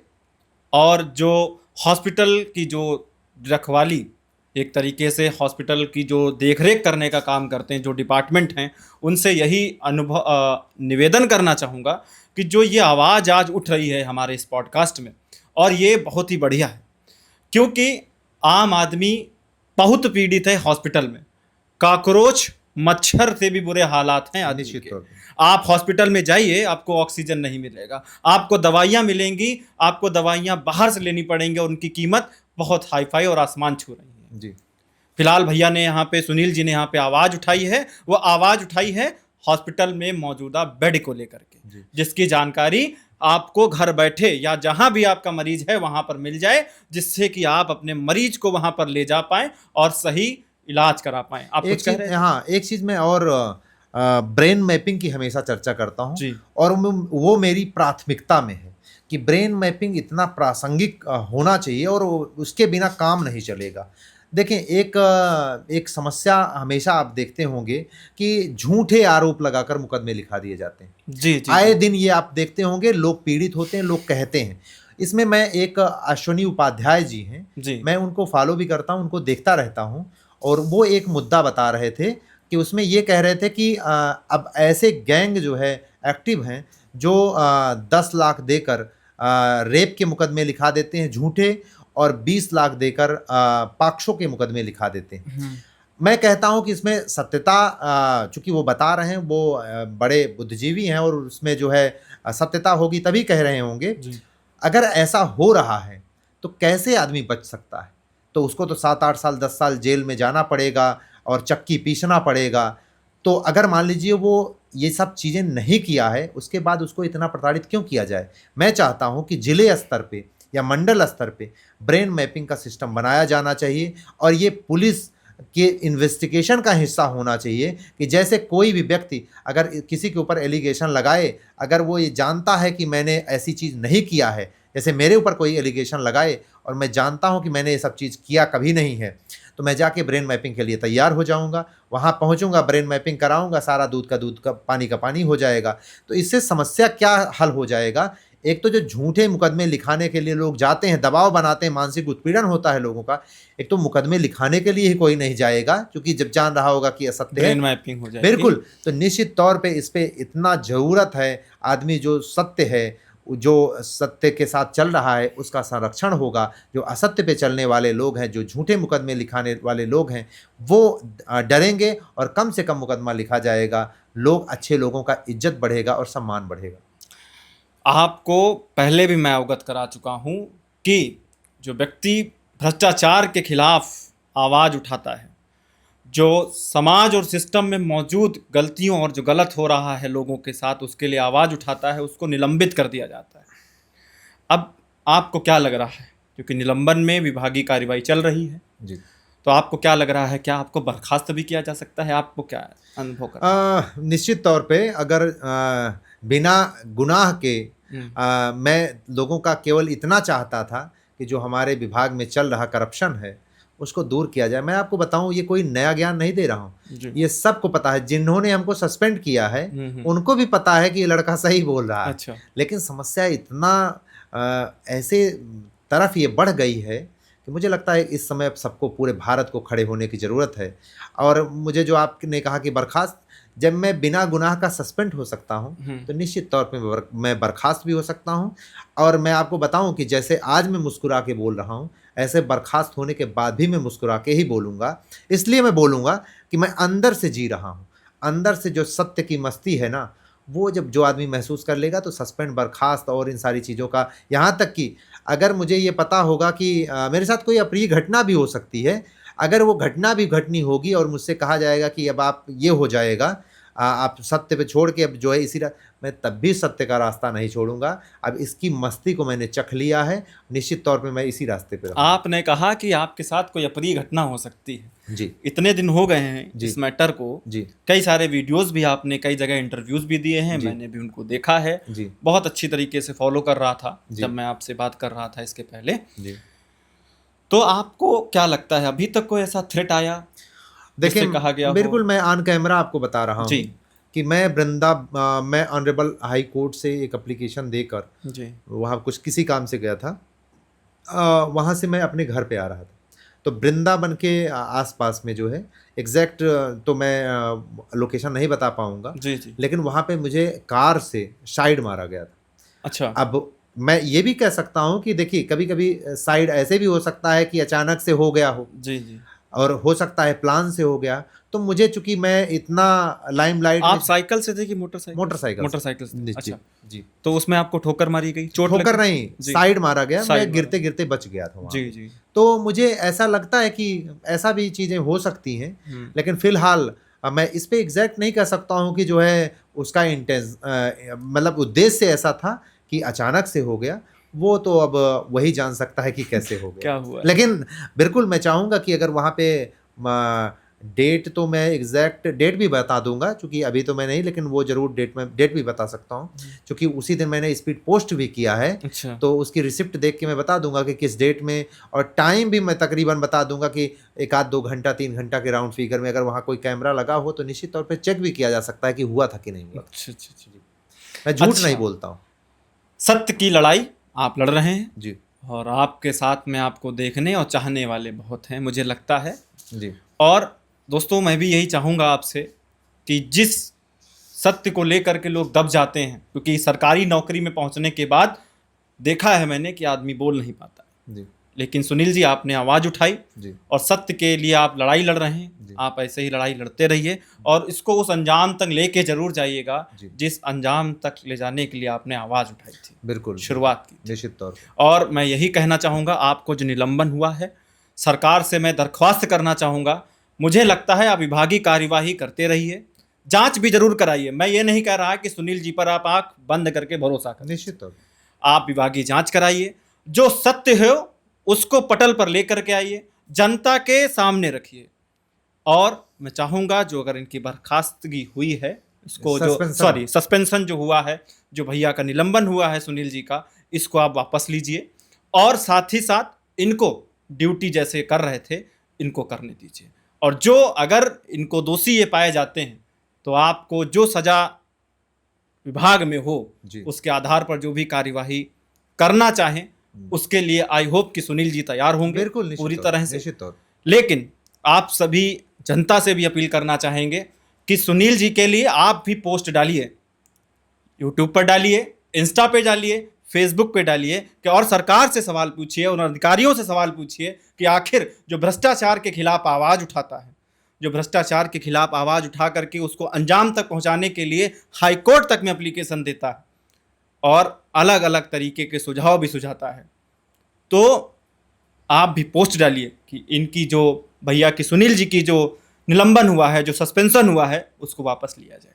और जो हॉस्पिटल की जो रखवाली, एक तरीके से हॉस्पिटल की जो देखरेख करने का काम करते हैं, जो डिपार्टमेंट हैं, उनसे यही निवेदन करना चाहूँगा कि जो ये आवाज़ आज उठ रही है हमारे इस पॉडकास्ट में, और ये बहुत ही बढ़िया है, क्योंकि आम आदमी बहुत पीड़ित है हॉस्पिटल में। कॉकरोच, मच्छर से भी बुरे हालात हैं आदमी निश्चित के। तौर पे। आप हॉस्पिटल में जाइए, आपको ऑक्सीजन नहीं मिलेगा, आपको दवाइयाँ मिलेंगी, आपको दवाइयाँ बाहर से लेनी पड़ेंगी और उनकी कीमत बहुत हाई-फाई और आसमान छू रही है। जी। फिलहाल भैया ने यहाँ पे, सुनील जी ने यहाँ पे आवाज़ उठाई है, वो आवाज़ उठाई है हॉस्पिटल में मौजूदा बेड को लेकर के, जिसकी जानकारी आपको घर बैठे या जहां भी आपका मरीज है वहां पर मिल जाए, जिससे कि आप अपने मरीज को वहां पर ले जा पाएं और सही इलाज करा पाएं। आप कुछ कह रहे हैं? हाँ, एक चीज़ मैं और ब्रेन मैपिंग की हमेशा चर्चा करता हूँ जी। और वो मेरी प्राथमिकता में है कि ब्रेन मैपिंग इतना प्रासंगिक होना चाहिए और उसके बिना काम नहीं चलेगा। देखें, एक समस्या हमेशा आप देखते होंगे कि झूठे आरोप लगाकर मुकदमे लिखा दिए जाते हैं। जी जी। आए दिन ये आप देखते होंगे, लोग पीड़ित होते हैं, लोग कहते हैं। इसमें मैं एक अश्विनी उपाध्याय जी हैं, जी। मैं उनको फॉलो भी करता हूँ, उनको देखता रहता हूँ, और वो एक मुद्दा बता रहे थे कि उसमें ये कह रहे थे कि अब ऐसे गैंग जो है एक्टिव हैं जो 10 लाख देकर रेप के मुकदमे लिखा देते हैं झूठे, और 20 लाख देकर पॉक्सो के मुकदमे लिखा देते हैं। मैं कहता हूं कि इसमें सत्यता, चूंकि वो बता रहे हैं, वो बड़े बुद्धिजीवी हैं और उसमें जो है सत्यता होगी तभी कह रहे होंगे। अगर ऐसा हो रहा है तो कैसे आदमी बच सकता है? तो उसको तो 7-8 साल 10 साल जेल में जाना पड़ेगा और चक्की पीसना पड़ेगा। तो अगर मान लीजिए वो ये सब चीज़ें नहीं किया है, उसके बाद उसको इतना प्रताड़ित क्यों किया जाए? मैं चाहता हूं कि जिले स्तर पे या मंडल स्तर पे ब्रेन मैपिंग का सिस्टम बनाया जाना चाहिए, और ये पुलिस के इन्वेस्टिगेशन का हिस्सा होना चाहिए कि जैसे कोई भी व्यक्ति अगर किसी के ऊपर एलिगेशन लगाए, अगर वो ये जानता है कि मैंने ऐसी चीज़ नहीं किया है, जैसे मेरे ऊपर कोई एलिगेशन लगाए और मैं जानता हूं कि मैंने ये सब चीज़ किया कभी नहीं है, तो मैं जाके ब्रेन मैपिंग के लिए तैयार हो जाऊंगा, वहां पहुंचूंगा, ब्रेन मैपिंग कराऊंगा, सारा दूध का पानी का पानी हो जाएगा। तो इससे समस्या क्या हल हो जाएगा? एक तो जो झूठे मुकदमे लिखाने के लिए लोग जाते हैं, दबाव बनाते हैं, मानसिक उत्पीड़न होता है लोगों का, एक तो मुकदमे लिखाने के लिए ही कोई नहीं जाएगा, क्योंकि जब जान रहा होगा कि असत्य है, ब्रेन मैपिंग हो जाएगी। बिल्कुल। तो निश्चित तौर पे इस पे इतना ज़रूरत है, आदमी जो सत्य है, जो सत्य के साथ चल रहा है, उसका संरक्षण होगा। जो असत्य पे चलने वाले लोग हैं, जो झूठे मुकदमे लिखाने वाले लोग हैं, वो डरेंगे और कम से कम मुकदमा लिखा जाएगा, लोग, अच्छे लोगों का इज्जत बढ़ेगा और सम्मान बढ़ेगा। आपको पहले भी मैं अवगत करा चुका हूं कि जो व्यक्ति भ्रष्टाचार के खिलाफ आवाज़ उठाता है, जो समाज और सिस्टम में मौजूद गलतियों और जो गलत हो रहा है लोगों के साथ, उसके लिए आवाज़ उठाता है, उसको निलंबित कर दिया जाता है। अब आपको क्या लग रहा है, क्योंकि निलंबन में विभागीय कार्रवाई चल रही है जी, तो आपको क्या लग रहा है, क्या आपको बर्खास्त भी किया जा सकता है? आपको क्या अनुभव कर? निश्चित तौर पे अगर बिना गुनाह के मैं लोगों का केवल इतना चाहता था कि जो हमारे विभाग में चल रहा करप्शन है उसको दूर किया जाए। मैं आपको बताऊं, ये कोई नया ज्ञान नहीं दे रहा हूं, ये सबको पता है। जिन्होंने हमको सस्पेंड किया है उनको भी पता है कि ये लड़का सही बोल रहा है। अच्छा। लेकिन समस्या इतना ऐसे तरफ ये बढ़ गई है कि मुझे लगता है इस समय सबको, पूरे भारत को खड़े होने की ज़रूरत है। और मुझे जो आपने कहा कि बर्खास्त, जब मैं बिना गुनाह का सस्पेंड हो सकता हूं तो निश्चित तौर पे मैं बर्खास्त भी हो सकता हूं। और मैं आपको बताऊं कि जैसे आज मैं मुस्कुरा के बोल रहा हूं, ऐसे बर्खास्त होने के बाद भी मैं मुस्कुरा के ही बोलूँगा। इसलिए मैं बोलूँगा कि मैं अंदर से जी रहा हूँ, अंदर से जो सत्य की मस्ती है ना, वो जब जो आदमी महसूस कर लेगा तो सस्पेंड, बर्खास्त और इन सारी चीज़ों का, यहाँ तक कि अगर मुझे ये पता होगा कि मेरे साथ कोई अप्रिय घटना भी हो सकती है, अगर वो घटना भी घटनी होगी और मुझसे कहा जाएगा कि अब आप ये हो जाएगा, आप सत्य पे छोड़ के अब जो है इसी मैं तब भी सत्य का रास्ता नहीं छोड़ूंगा। अब इसकी मस्ती को मैंने चख लिया है, निश्चित तौर पे मैं इसी रास्ते पे रहूंगा। आपने कहा कि आपके साथ कोई अप्रिय घटना हो सकती है जी, इतने दिन हो गए हैं इस मैटर को जी, कई सारे वीडियोस भी आपने कई जगह इंटरव्यूज भी दिए हैं, मैंने भी उनको देखा है, जी, बहुत अच्छी तरीके से फॉलो कर रहा था जब मैं आपसे बात कर रहा था इसके पहले। जी। तो आपको क्या लगता है, अभी तक कोई ऐसा थ्रेट आया? देखिए, कहा गया बिल्कुल मैं ऑन कैमरा आपको बता रहा जी, हूँ कि मैं ऑनरेबल हाई कोर्ट से एक एप्लीकेशन देकर जी, वहाँ कुछ किसी काम से गया था, वहाँ से मैं अपने घर पे आ रहा था। तो वृंदावन के आसपास में जो है, एग्जैक्ट तो मैं लोकेशन नहीं बता पाऊँगा, जी, जी। लेकिन वहाँ पे मुझे कार से साइड मारा गया था। अच्छा। अब मैं ये भी कह सकता हूँ कि देखिए, कभी कभी साइड ऐसे भी हो सकता है कि अचानक से हो गया हो, जी, जी। और हो सकता है प्लान से हो गया। तो मुझे, चूंकि मैं इतना लाइमलाइट आप में, साइकिल से थे कि मोटरसाइकिल? मोटरसाइकिल से। अच्छा। जी, जी। तो उसमें आपको ठोकर मारी गई, चोट ठोकर लगी? नहीं, जी। साइड मारा गया, साइड मैं मारा। गिरते गिरते बच गया था वहाँ जी, पे। जी। तो मुझे ऐसा लगता है कि ऐसा भी चीज़ें हो सकती हैं, लेकिन फिलहाल मैं इस पे एग्जैक्ट नहीं कह सकता हूँ कि जो है उसका मतलब उद्देश्य ऐसा था कि अचानक से हो गया। वो तो अब वही जान सकता है कि कैसे हो गया। क्या हुआ? लेकिन बिल्कुल मैं चाहूँगा कि अगर वहाँ पे डेट, तो मैं एग्जैक्ट डेट भी बता दूंगा, क्योंकि अभी तो मैं नहीं, लेकिन वो जरूर डेट भी बता सकता हूँ, क्योंकि उसी दिन मैंने स्पीड पोस्ट भी किया है। अच्छा। तो उसकी रिसिप्ट देख के मैं बता दूंगा कि किस डेट में, और टाइम भी मैं तकरीबन बता दूंगा कि 1-2 घंटा 3 घंटा के राउंड फिगर में, अगर वहाँ कोई कैमरा लगा हो तो निश्चित तौर पर चेक भी किया जा सकता है कि हुआ था कि नहीं हुआ। अच्छा, अच्छा, अच्छा। मैं झूठ अच्छा। नहीं बोलता हूँ। सत्य की लड़ाई आप लड़ रहे हैं जी, और आपके साथ में आपको देखने और चाहने वाले बहुत हैं, मुझे लगता है। जी, और दोस्तों, मैं भी यही चाहूँगा आपसे कि जिस सत्य को लेकर के लोग दब जाते हैं, क्योंकि सरकारी नौकरी में पहुंचने के बाद देखा है मैंने कि आदमी बोल नहीं पाता, जी लेकिन सुनील जी आपने आवाज़ उठाई जी और सत्य के लिए आप लड़ाई लड़ रहे हैं। जी आप ऐसे ही लड़ाई लड़ते रहिए और इसको उस अंजाम तक लेके जरूर जाइएगा जी जिस अंजाम तक ले जाने के लिए आपने आवाज़ उठाई थी, बिल्कुल शुरुआत की थी। निश्चित तौर पे। और मैं यही कहना चाहूँगा, आपको जो निलंबन हुआ है, सरकार से मैं दरख्वास्त करना चाहूँगा, मुझे लगता है आप विभागीय कार्यवाही करते रहिए, जांच भी जरूर कराइए। मैं ये नहीं कह रहा कि सुनील जी पर आप आंख बंद करके भरोसा करें, निश्चित तौर पे। आप विभागीय जांच कराइए, जो सत्य है उसको पटल पर लेकर के आइए, जनता के सामने रखिए। और मैं चाहूँगा जो अगर इनकी बर्खास्तगी हुई है, इसको जो सस्पेंशन जो हुआ है, जो भैया का निलंबन हुआ है सुनील जी का, इसको आप वापस लीजिए और साथ ही साथ इनको ड्यूटी जैसे कर रहे थे इनको करने दीजिए। और जो अगर इनको दोषी ये पाए जाते हैं तो आपको जो सजा विभाग में हो जी उसके आधार पर जो भी कार्यवाही करना चाहें उसके लिए आई होप कि सुनील जी तैयार होंगे बिल्कुल पूरी तरह से। निश्चित तौर। लेकिन आप सभी जनता से भी अपील करना चाहेंगे कि सुनील जी के लिए आप भी पोस्ट डालिए, यूट्यूब पर डालिए, इंस्टा पे डालिए, फेसबुक पे डालिए कि और सरकार से सवाल पूछिए, उन अधिकारियों से सवाल पूछिए कि आखिर जो भ्रष्टाचार के खिलाफ आवाज़ उठाता है, जो भ्रष्टाचार के खिलाफ आवाज़ उठा करके उसको अंजाम तक पहुंचाने के लिए हाई कोर्ट तक में एप्लीकेशन देता है और अलग अलग तरीके के सुझाव भी सुझाता है, तो आप भी पोस्ट डालिए कि इनकी जो भैया की सुनील जी की जो निलंबन हुआ है, जो सस्पेंशन हुआ है, उसको वापस लिया जाए।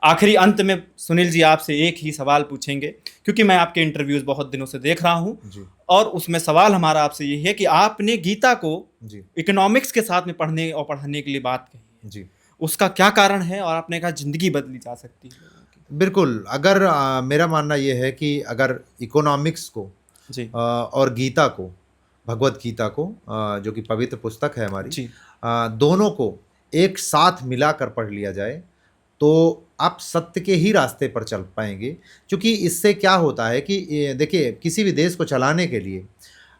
आखिरी अंत में सुनील जी आपसे एक ही सवाल पूछेंगे, क्योंकि मैं आपके इंटरव्यूज़ बहुत दिनों से देख रहा हूँ और उसमें सवाल हमारा आपसे यही है कि आपने गीता को इकोनॉमिक्स के साथ में पढ़ने और पढ़ाने के लिए बात कही है जी, उसका क्या कारण है? और आपने कहा जिंदगी बदली जा सकती है लोगों की। बिल्कुल। अगर मेरा मानना ये है कि अगर इकोनॉमिक्स को जी और गीता को, भगवत गीता को, जो कि पवित्र पुस्तक है हमारी, जी दोनों को एक साथ मिलाकर पढ़ लिया जाए तो आप सत्य के ही रास्ते पर चल पाएंगे। क्योंकि इससे क्या होता है कि देखिए, किसी भी देश को चलाने के लिए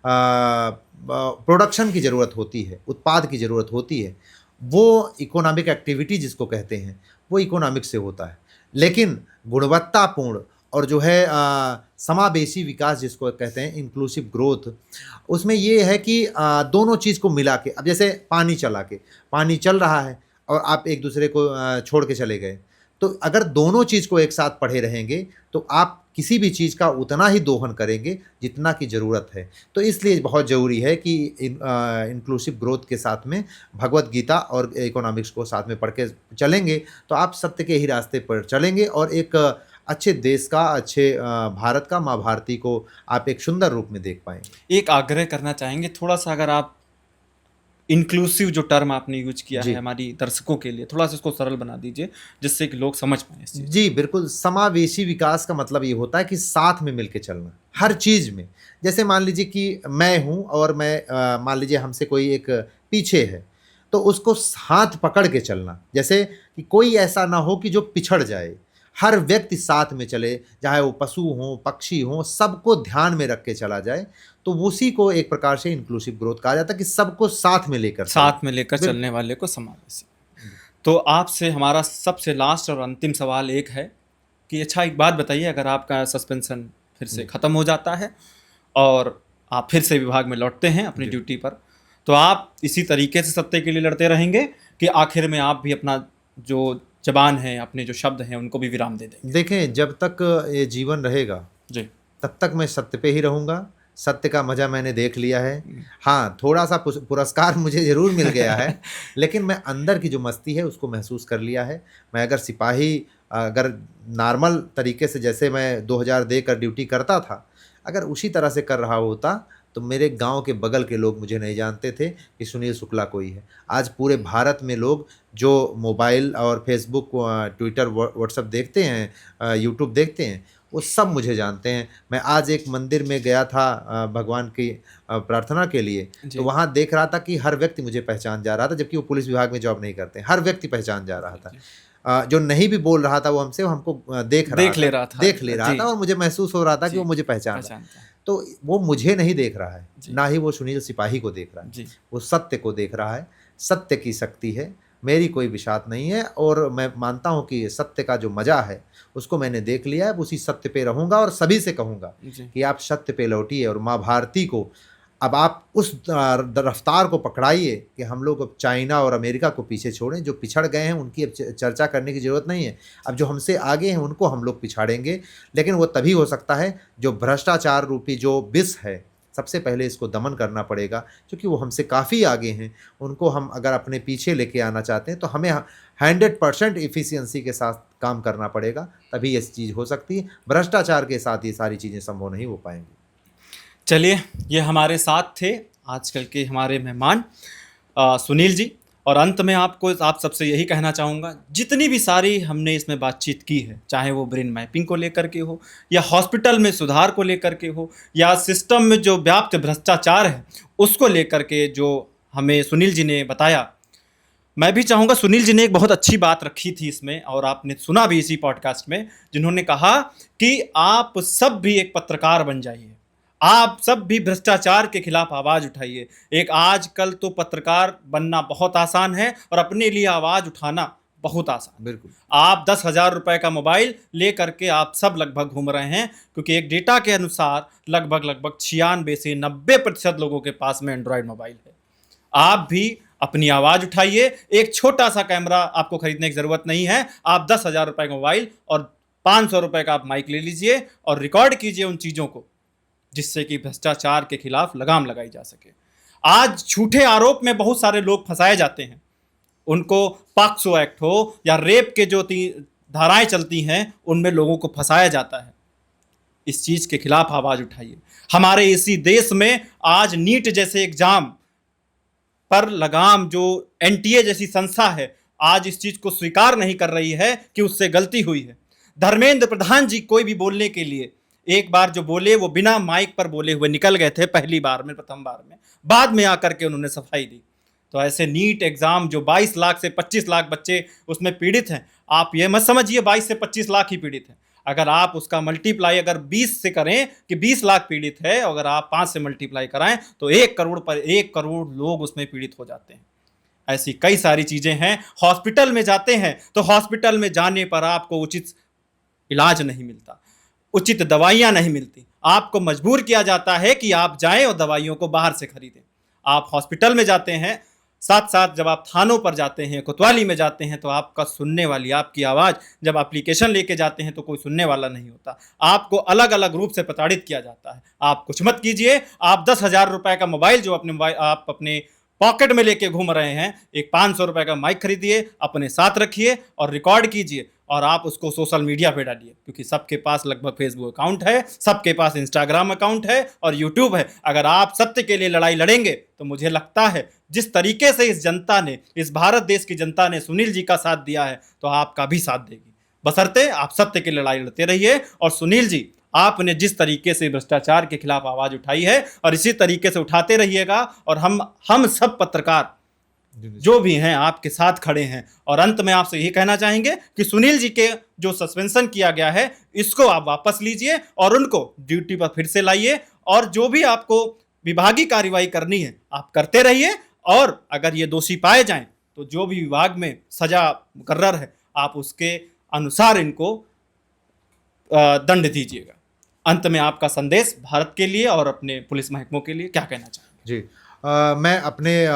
प्रोडक्शन की ज़रूरत होती है, उत्पाद की ज़रूरत होती है। वो इकोनॉमिक एक्टिविटी जिसको कहते हैं, वो इकोनॉमिक्स से होता है। लेकिन गुणवत्तापूर्ण और जो है समावेशी विकास जिसको कहते हैं, इंक्लूसिव ग्रोथ, उसमें ये है कि दोनों चीज़ को मिला के, अब जैसे पानी चल रहा है और आप एक दूसरे को छोड़ के चले गए, तो अगर दोनों चीज़ को एक साथ पढ़े रहेंगे तो आप किसी भी चीज़ का उतना ही दोहन करेंगे जितना की ज़रूरत है। तो इसलिए बहुत ज़रूरी है कि इंक्लूसिव ग्रोथ के साथ में भगवत गीता और इकोनॉमिक्स को साथ में पढ़ के चलेंगे तो आप सत्य के ही रास्ते पर चलेंगे और एक अच्छे देश का, अच्छे भारत का, माँ भारती को आप एक सुंदर रूप में देख पाएंगे। एक आग्रह करना चाहेंगे, थोड़ा सा अगर आप इंक्लूसिव जो टर्म आपने यूज किया है हमारी दर्शकों के लिए, थोड़ा सा उसको सरल बना दीजिए जिससे कि लोग समझ पाए इस चीज़। जी बिल्कुल। समावेशी विकास का मतलब ये होता है कि साथ में मिलके चलना हर चीज़ में। जैसे मान लीजिए कि मैं हूँ और मैं मान लीजिए हमसे कोई एक पीछे है, तो उसको हाथ पकड़ के चलना। जैसे कि कोई ऐसा ना हो कि जो पिछड़ जाए, हर व्यक्ति साथ में चले, चाहे वो पशु हों, पक्षी हों, सबको ध्यान में रख के चला जाए, तो उसी को एक प्रकार से इंक्लूसिव ग्रोथ कहा जाता है कि सबको साथ में लेकर चलने वाले को समावेशी। तो आपसे हमारा सबसे लास्ट और अंतिम सवाल एक है कि अच्छा एक बात बताइए, अगर आपका सस्पेंशन फिर से ख़त्म हो जाता है और आप फिर से विभाग में लौटते हैं अपनी ड्यूटी पर, तो आप इसी तरीके से सत्य के लिए लड़ते रहेंगे कि आखिर में आप भी अपना जो जबान है, अपने जो शब्द हैं, उनको भी विराम दे देंगे? देखें, जब तक ये जीवन रहेगा जी, तब तक मैं सत्य पे ही रहूँगा। सत्य का मज़ा मैंने देख लिया है। हाँ, थोड़ा सा पुरस्कार मुझे ज़रूर मिल गया है लेकिन मैं अंदर की जो मस्ती है उसको महसूस कर लिया है। मैं अगर सिपाही, अगर नॉर्मल तरीके से जैसे मैं 2000 देकर ड्यूटी करता था, अगर उसी तरह से कर रहा होता तो मेरे गांव के बगल के लोग मुझे नहीं जानते थे कि सुनील शुक्ला कोई है। आज पूरे भारत में लोग जो मोबाइल और फेसबुक, ट्विटर, व्हाट्सएप देखते हैं, यूट्यूब देखते हैं, वो सब मुझे जानते हैं। मैं आज एक मंदिर में गया था भगवान की प्रार्थना के लिए, तो वहाँ देख रहा था कि हर व्यक्ति मुझे पहचान जा रहा था, जबकि वो पुलिस विभाग में जॉब नहीं करते। हर व्यक्ति पहचान जा रहा था। जो नहीं भी बोल रहा था वो हमसे, वो हमको देख ले रहा था और मुझे महसूस हो रहा था कि वो मुझे पहचान रहा है। तो वो मुझे नहीं देख रहा है, ना ही वो सुनील सिपाही को देख रहा है, वो सत्य को देख रहा है। सत्य की शक्ति है। मेरी कोई विषाद नहीं है और मैं मानता हूँ कि सत्य का जो मज़ा है उसको मैंने देख लिया है, उसी सत्य पे रहूँगा और सभी से कहूँगा जी। कि आप सत्य पे लौटिए और माँ भारती को अब आप उस रफ्तार को पकड़ाइए कि हम लोग अब चाइना और अमेरिका को पीछे छोड़ें। जो पिछड़ गए हैं उनकी अब चर्चा करने की ज़रूरत नहीं है। अब जो हमसे आगे हैं उनको हम लोग पिछाड़ेंगे, लेकिन वो तभी हो सकता है जो भ्रष्टाचार रूपी जो विष है, सबसे पहले इसको दमन करना पड़ेगा, क्योंकि वो हमसे काफ़ी आगे हैं। उनको हम अगर अपने पीछे लेके आना चाहते हैं तो हमें 100% एफिशिएंसी के साथ काम करना पड़ेगा, तभी ये चीज़ हो सकती है। भ्रष्टाचार के साथ ये सारी चीज़ें संभव नहीं हो पाएंगी। चलिए, ये हमारे साथ थे आजकल के हमारे मेहमान सुनील जी। और अंत में आप सबसे यही कहना चाहूँगा, जितनी भी सारी हमने इसमें बातचीत की है, चाहे वो ब्रेन मैपिंग को लेकर के हो, या हॉस्पिटल में सुधार को लेकर के हो, या सिस्टम में जो व्याप्त भ्रष्टाचार है उसको लेकर के जो हमें सुनील जी ने बताया, मैं भी चाहूँगा, सुनील जी ने एक बहुत अच्छी बात रखी थी इसमें, और आपने सुना भी इसी पॉडकास्ट में, जिन्होंने कहा कि आप सब भी एक पत्रकार बन जाइए, आप सब भी भ्रष्टाचार के खिलाफ आवाज़ उठाइए। एक आजकल तो पत्रकार बनना बहुत आसान है और अपने लिए आवाज़ उठाना बहुत आसान। बिल्कुल। आप 10,000 रुपए का मोबाइल ले करके आप सब लगभग घूम रहे हैं, क्योंकि एक डेटा के अनुसार लगभग 96 से 90% लोगों के पास में एंड्रॉयड मोबाइल है। आप भी अपनी आवाज़ उठाइए। एक छोटा सा कैमरा आपको खरीदने की ज़रूरत नहीं है। आप 10,000 रुपए का मोबाइल और 500 रुपए का आप माइक ले लीजिए और रिकॉर्ड कीजिए उन चीज़ों को, जिससे कि भ्रष्टाचार के खिलाफ लगाम लगाई जा सके। आज झूठे आरोप में बहुत सारे लोग फंसाए जाते हैं। उनको पॉक्सो एक्ट हो या रेप के जो धाराएं चलती हैं उनमें लोगों को फंसाया जाता है। इस चीज़ के खिलाफ आवाज़ उठाइए। हमारे इसी देश में आज नीट जैसे एग्जाम पर लगाम, जो एनटीए जैसी संस्था है, आज इस चीज़ को स्वीकार नहीं कर रही है कि उससे गलती हुई है। धर्मेंद्र प्रधान जी कोई भी बोलने के लिए, एक बार जो बोले वो बिना माइक पर बोले हुए निकल गए थे पहली बार में, प्रथम बार में, बाद में आकर के उन्होंने सफाई दी। तो ऐसे नीट एग्जाम जो 22 लाख से 25 लाख बच्चे उसमें पीड़ित हैं, आप ये मत समझिए 22 से 25 लाख ही पीड़ित हैं। अगर आप उसका मल्टीप्लाई अगर 20 से करें कि 20 लाख पीड़ित है, अगर आप 5 से मल्टीप्लाई कराएं तो 1 करोड़ पर 1 करोड़ लोग उसमें पीड़ित हो जाते हैं। ऐसी कई सारी चीज़ें हैं। हॉस्पिटल में जाते हैं तो हॉस्पिटल में जाने पर आपको उचित इलाज नहीं मिलता, उचित दवाइयाँ नहीं मिलती। आपको मजबूर किया जाता है कि आप जाएं और दवाइयों को बाहर से खरीदें। आप हॉस्पिटल में जाते हैं, साथ साथ जब आप थानों पर जाते हैं, कोतवाली में जाते हैं, तो आपका सुनने वाली, आपकी आवाज़, जब एप्लीकेशन लेके जाते हैं तो कोई सुनने वाला नहीं होता। आपको अलग अलग रूप से प्रताड़ित किया जाता है। आप कुछ मत कीजिए। आप 10,000 रुपए का मोबाइल जो आप अपने पॉकेट में लेके घूम रहे हैं, एक 500 रुपए का माइक खरीदिए, अपने साथ रखिए और रिकॉर्ड कीजिए और आप उसको सोशल मीडिया पे डालिए, क्योंकि सबके पास लगभग फेसबुक अकाउंट है, सबके पास इंस्टाग्राम अकाउंट है और यूट्यूब है। अगर आप सत्य के लिए लड़ाई लड़ेंगे तो मुझे लगता है जिस तरीके से इस जनता ने, इस भारत देश की जनता ने सुनील जी का साथ दिया है, तो आपका भी साथ देगी, बशर्ते आप सत्य के लिए लड़ाई लड़ते रहिए। और सुनील जी, आपने जिस तरीके से भ्रष्टाचार के खिलाफ आवाज़ उठाई है और इसी तरीके से उठाते रहिएगा, और हम सब पत्रकार जो भी हैं आपके साथ खड़े हैं। और अंत में आपसे यही कहना चाहेंगे कि सुनील जी के जो सस्पेंशन किया गया है, इसको आप वापस लीजिए और उनको ड्यूटी पर फिर से लाइए, और जो भी आपको विभागीय कार्रवाई करनी है आप करते रहिए। और अगर ये दोषी पाए जाएं तो जो भी विभाग में सजा मुकर्रर है, आप उसके अनुसार इनको दंड दीजिएगा। अंत में आपका संदेश भारत के लिए और अपने पुलिस महकमों के लिए क्या कहना चाहेंगे? जी, मैं अपने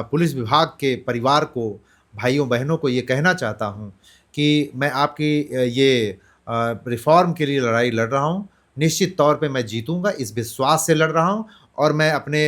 पुलिस विभाग के परिवार को, भाइयों बहनों को ये कहना चाहता हूँ कि मैं आपकी ये रिफ़ॉर्म के लिए लड़ाई लड़ रहा हूँ। निश्चित तौर पे मैं जीतूँगा, इस विश्वास से लड़ रहा हूँ। और मैं अपने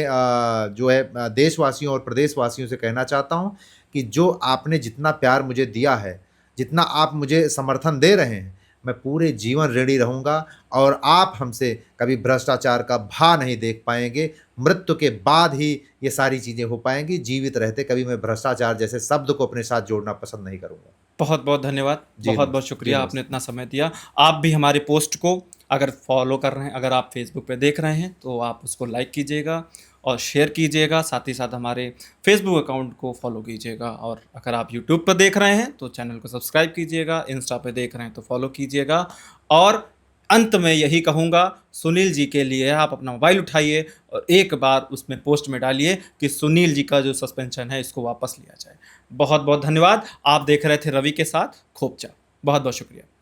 जो है देशवासियों और प्रदेशवासियों से कहना चाहता हूँ कि जो आपने जितना प्यार मुझे दिया है, जितना आप मुझे समर्थन दे रहे हैं, मैं पूरे जीवन ऋणी रहूँगा और आप हमसे कभी भ्रष्टाचार का भा नहीं देख पाएंगे। मृत्यु के बाद ही ये सारी चीज़ें हो पाएंगी। जीवित रहते कभी मैं भ्रष्टाचार जैसे शब्द को अपने साथ जोड़ना पसंद नहीं करूँगा। बहुत बहुत धन्यवाद, बहुत बहुत शुक्रिया, आपने इतना समय दिया। आप भी हमारे पोस्ट को अगर फॉलो कर रहे हैं, अगर आप फेसबुक पे देख रहे हैं तो आप उसको लाइक कीजिएगा और शेयर कीजिएगा, साथ ही साथ हमारे फेसबुक अकाउंट को फॉलो कीजिएगा। और अगर आप यूट्यूब पर देख रहे हैं तो चैनल को सब्सक्राइब कीजिएगा, इंस्टा पे देख रहे हैं तो फॉलो कीजिएगा। और अंत में यही कहूँगा, सुनील जी के लिए आप अपना मोबाइल उठाइए और एक बार उसमें पोस्ट में डालिए कि सुनील जी का जो सस्पेंशन है इसको वापस लिया जाए। बहुत बहुत धन्यवाद। आप देख रहे थे रवि के साथ खोपचा। बहुत बहुत शुक्रिया।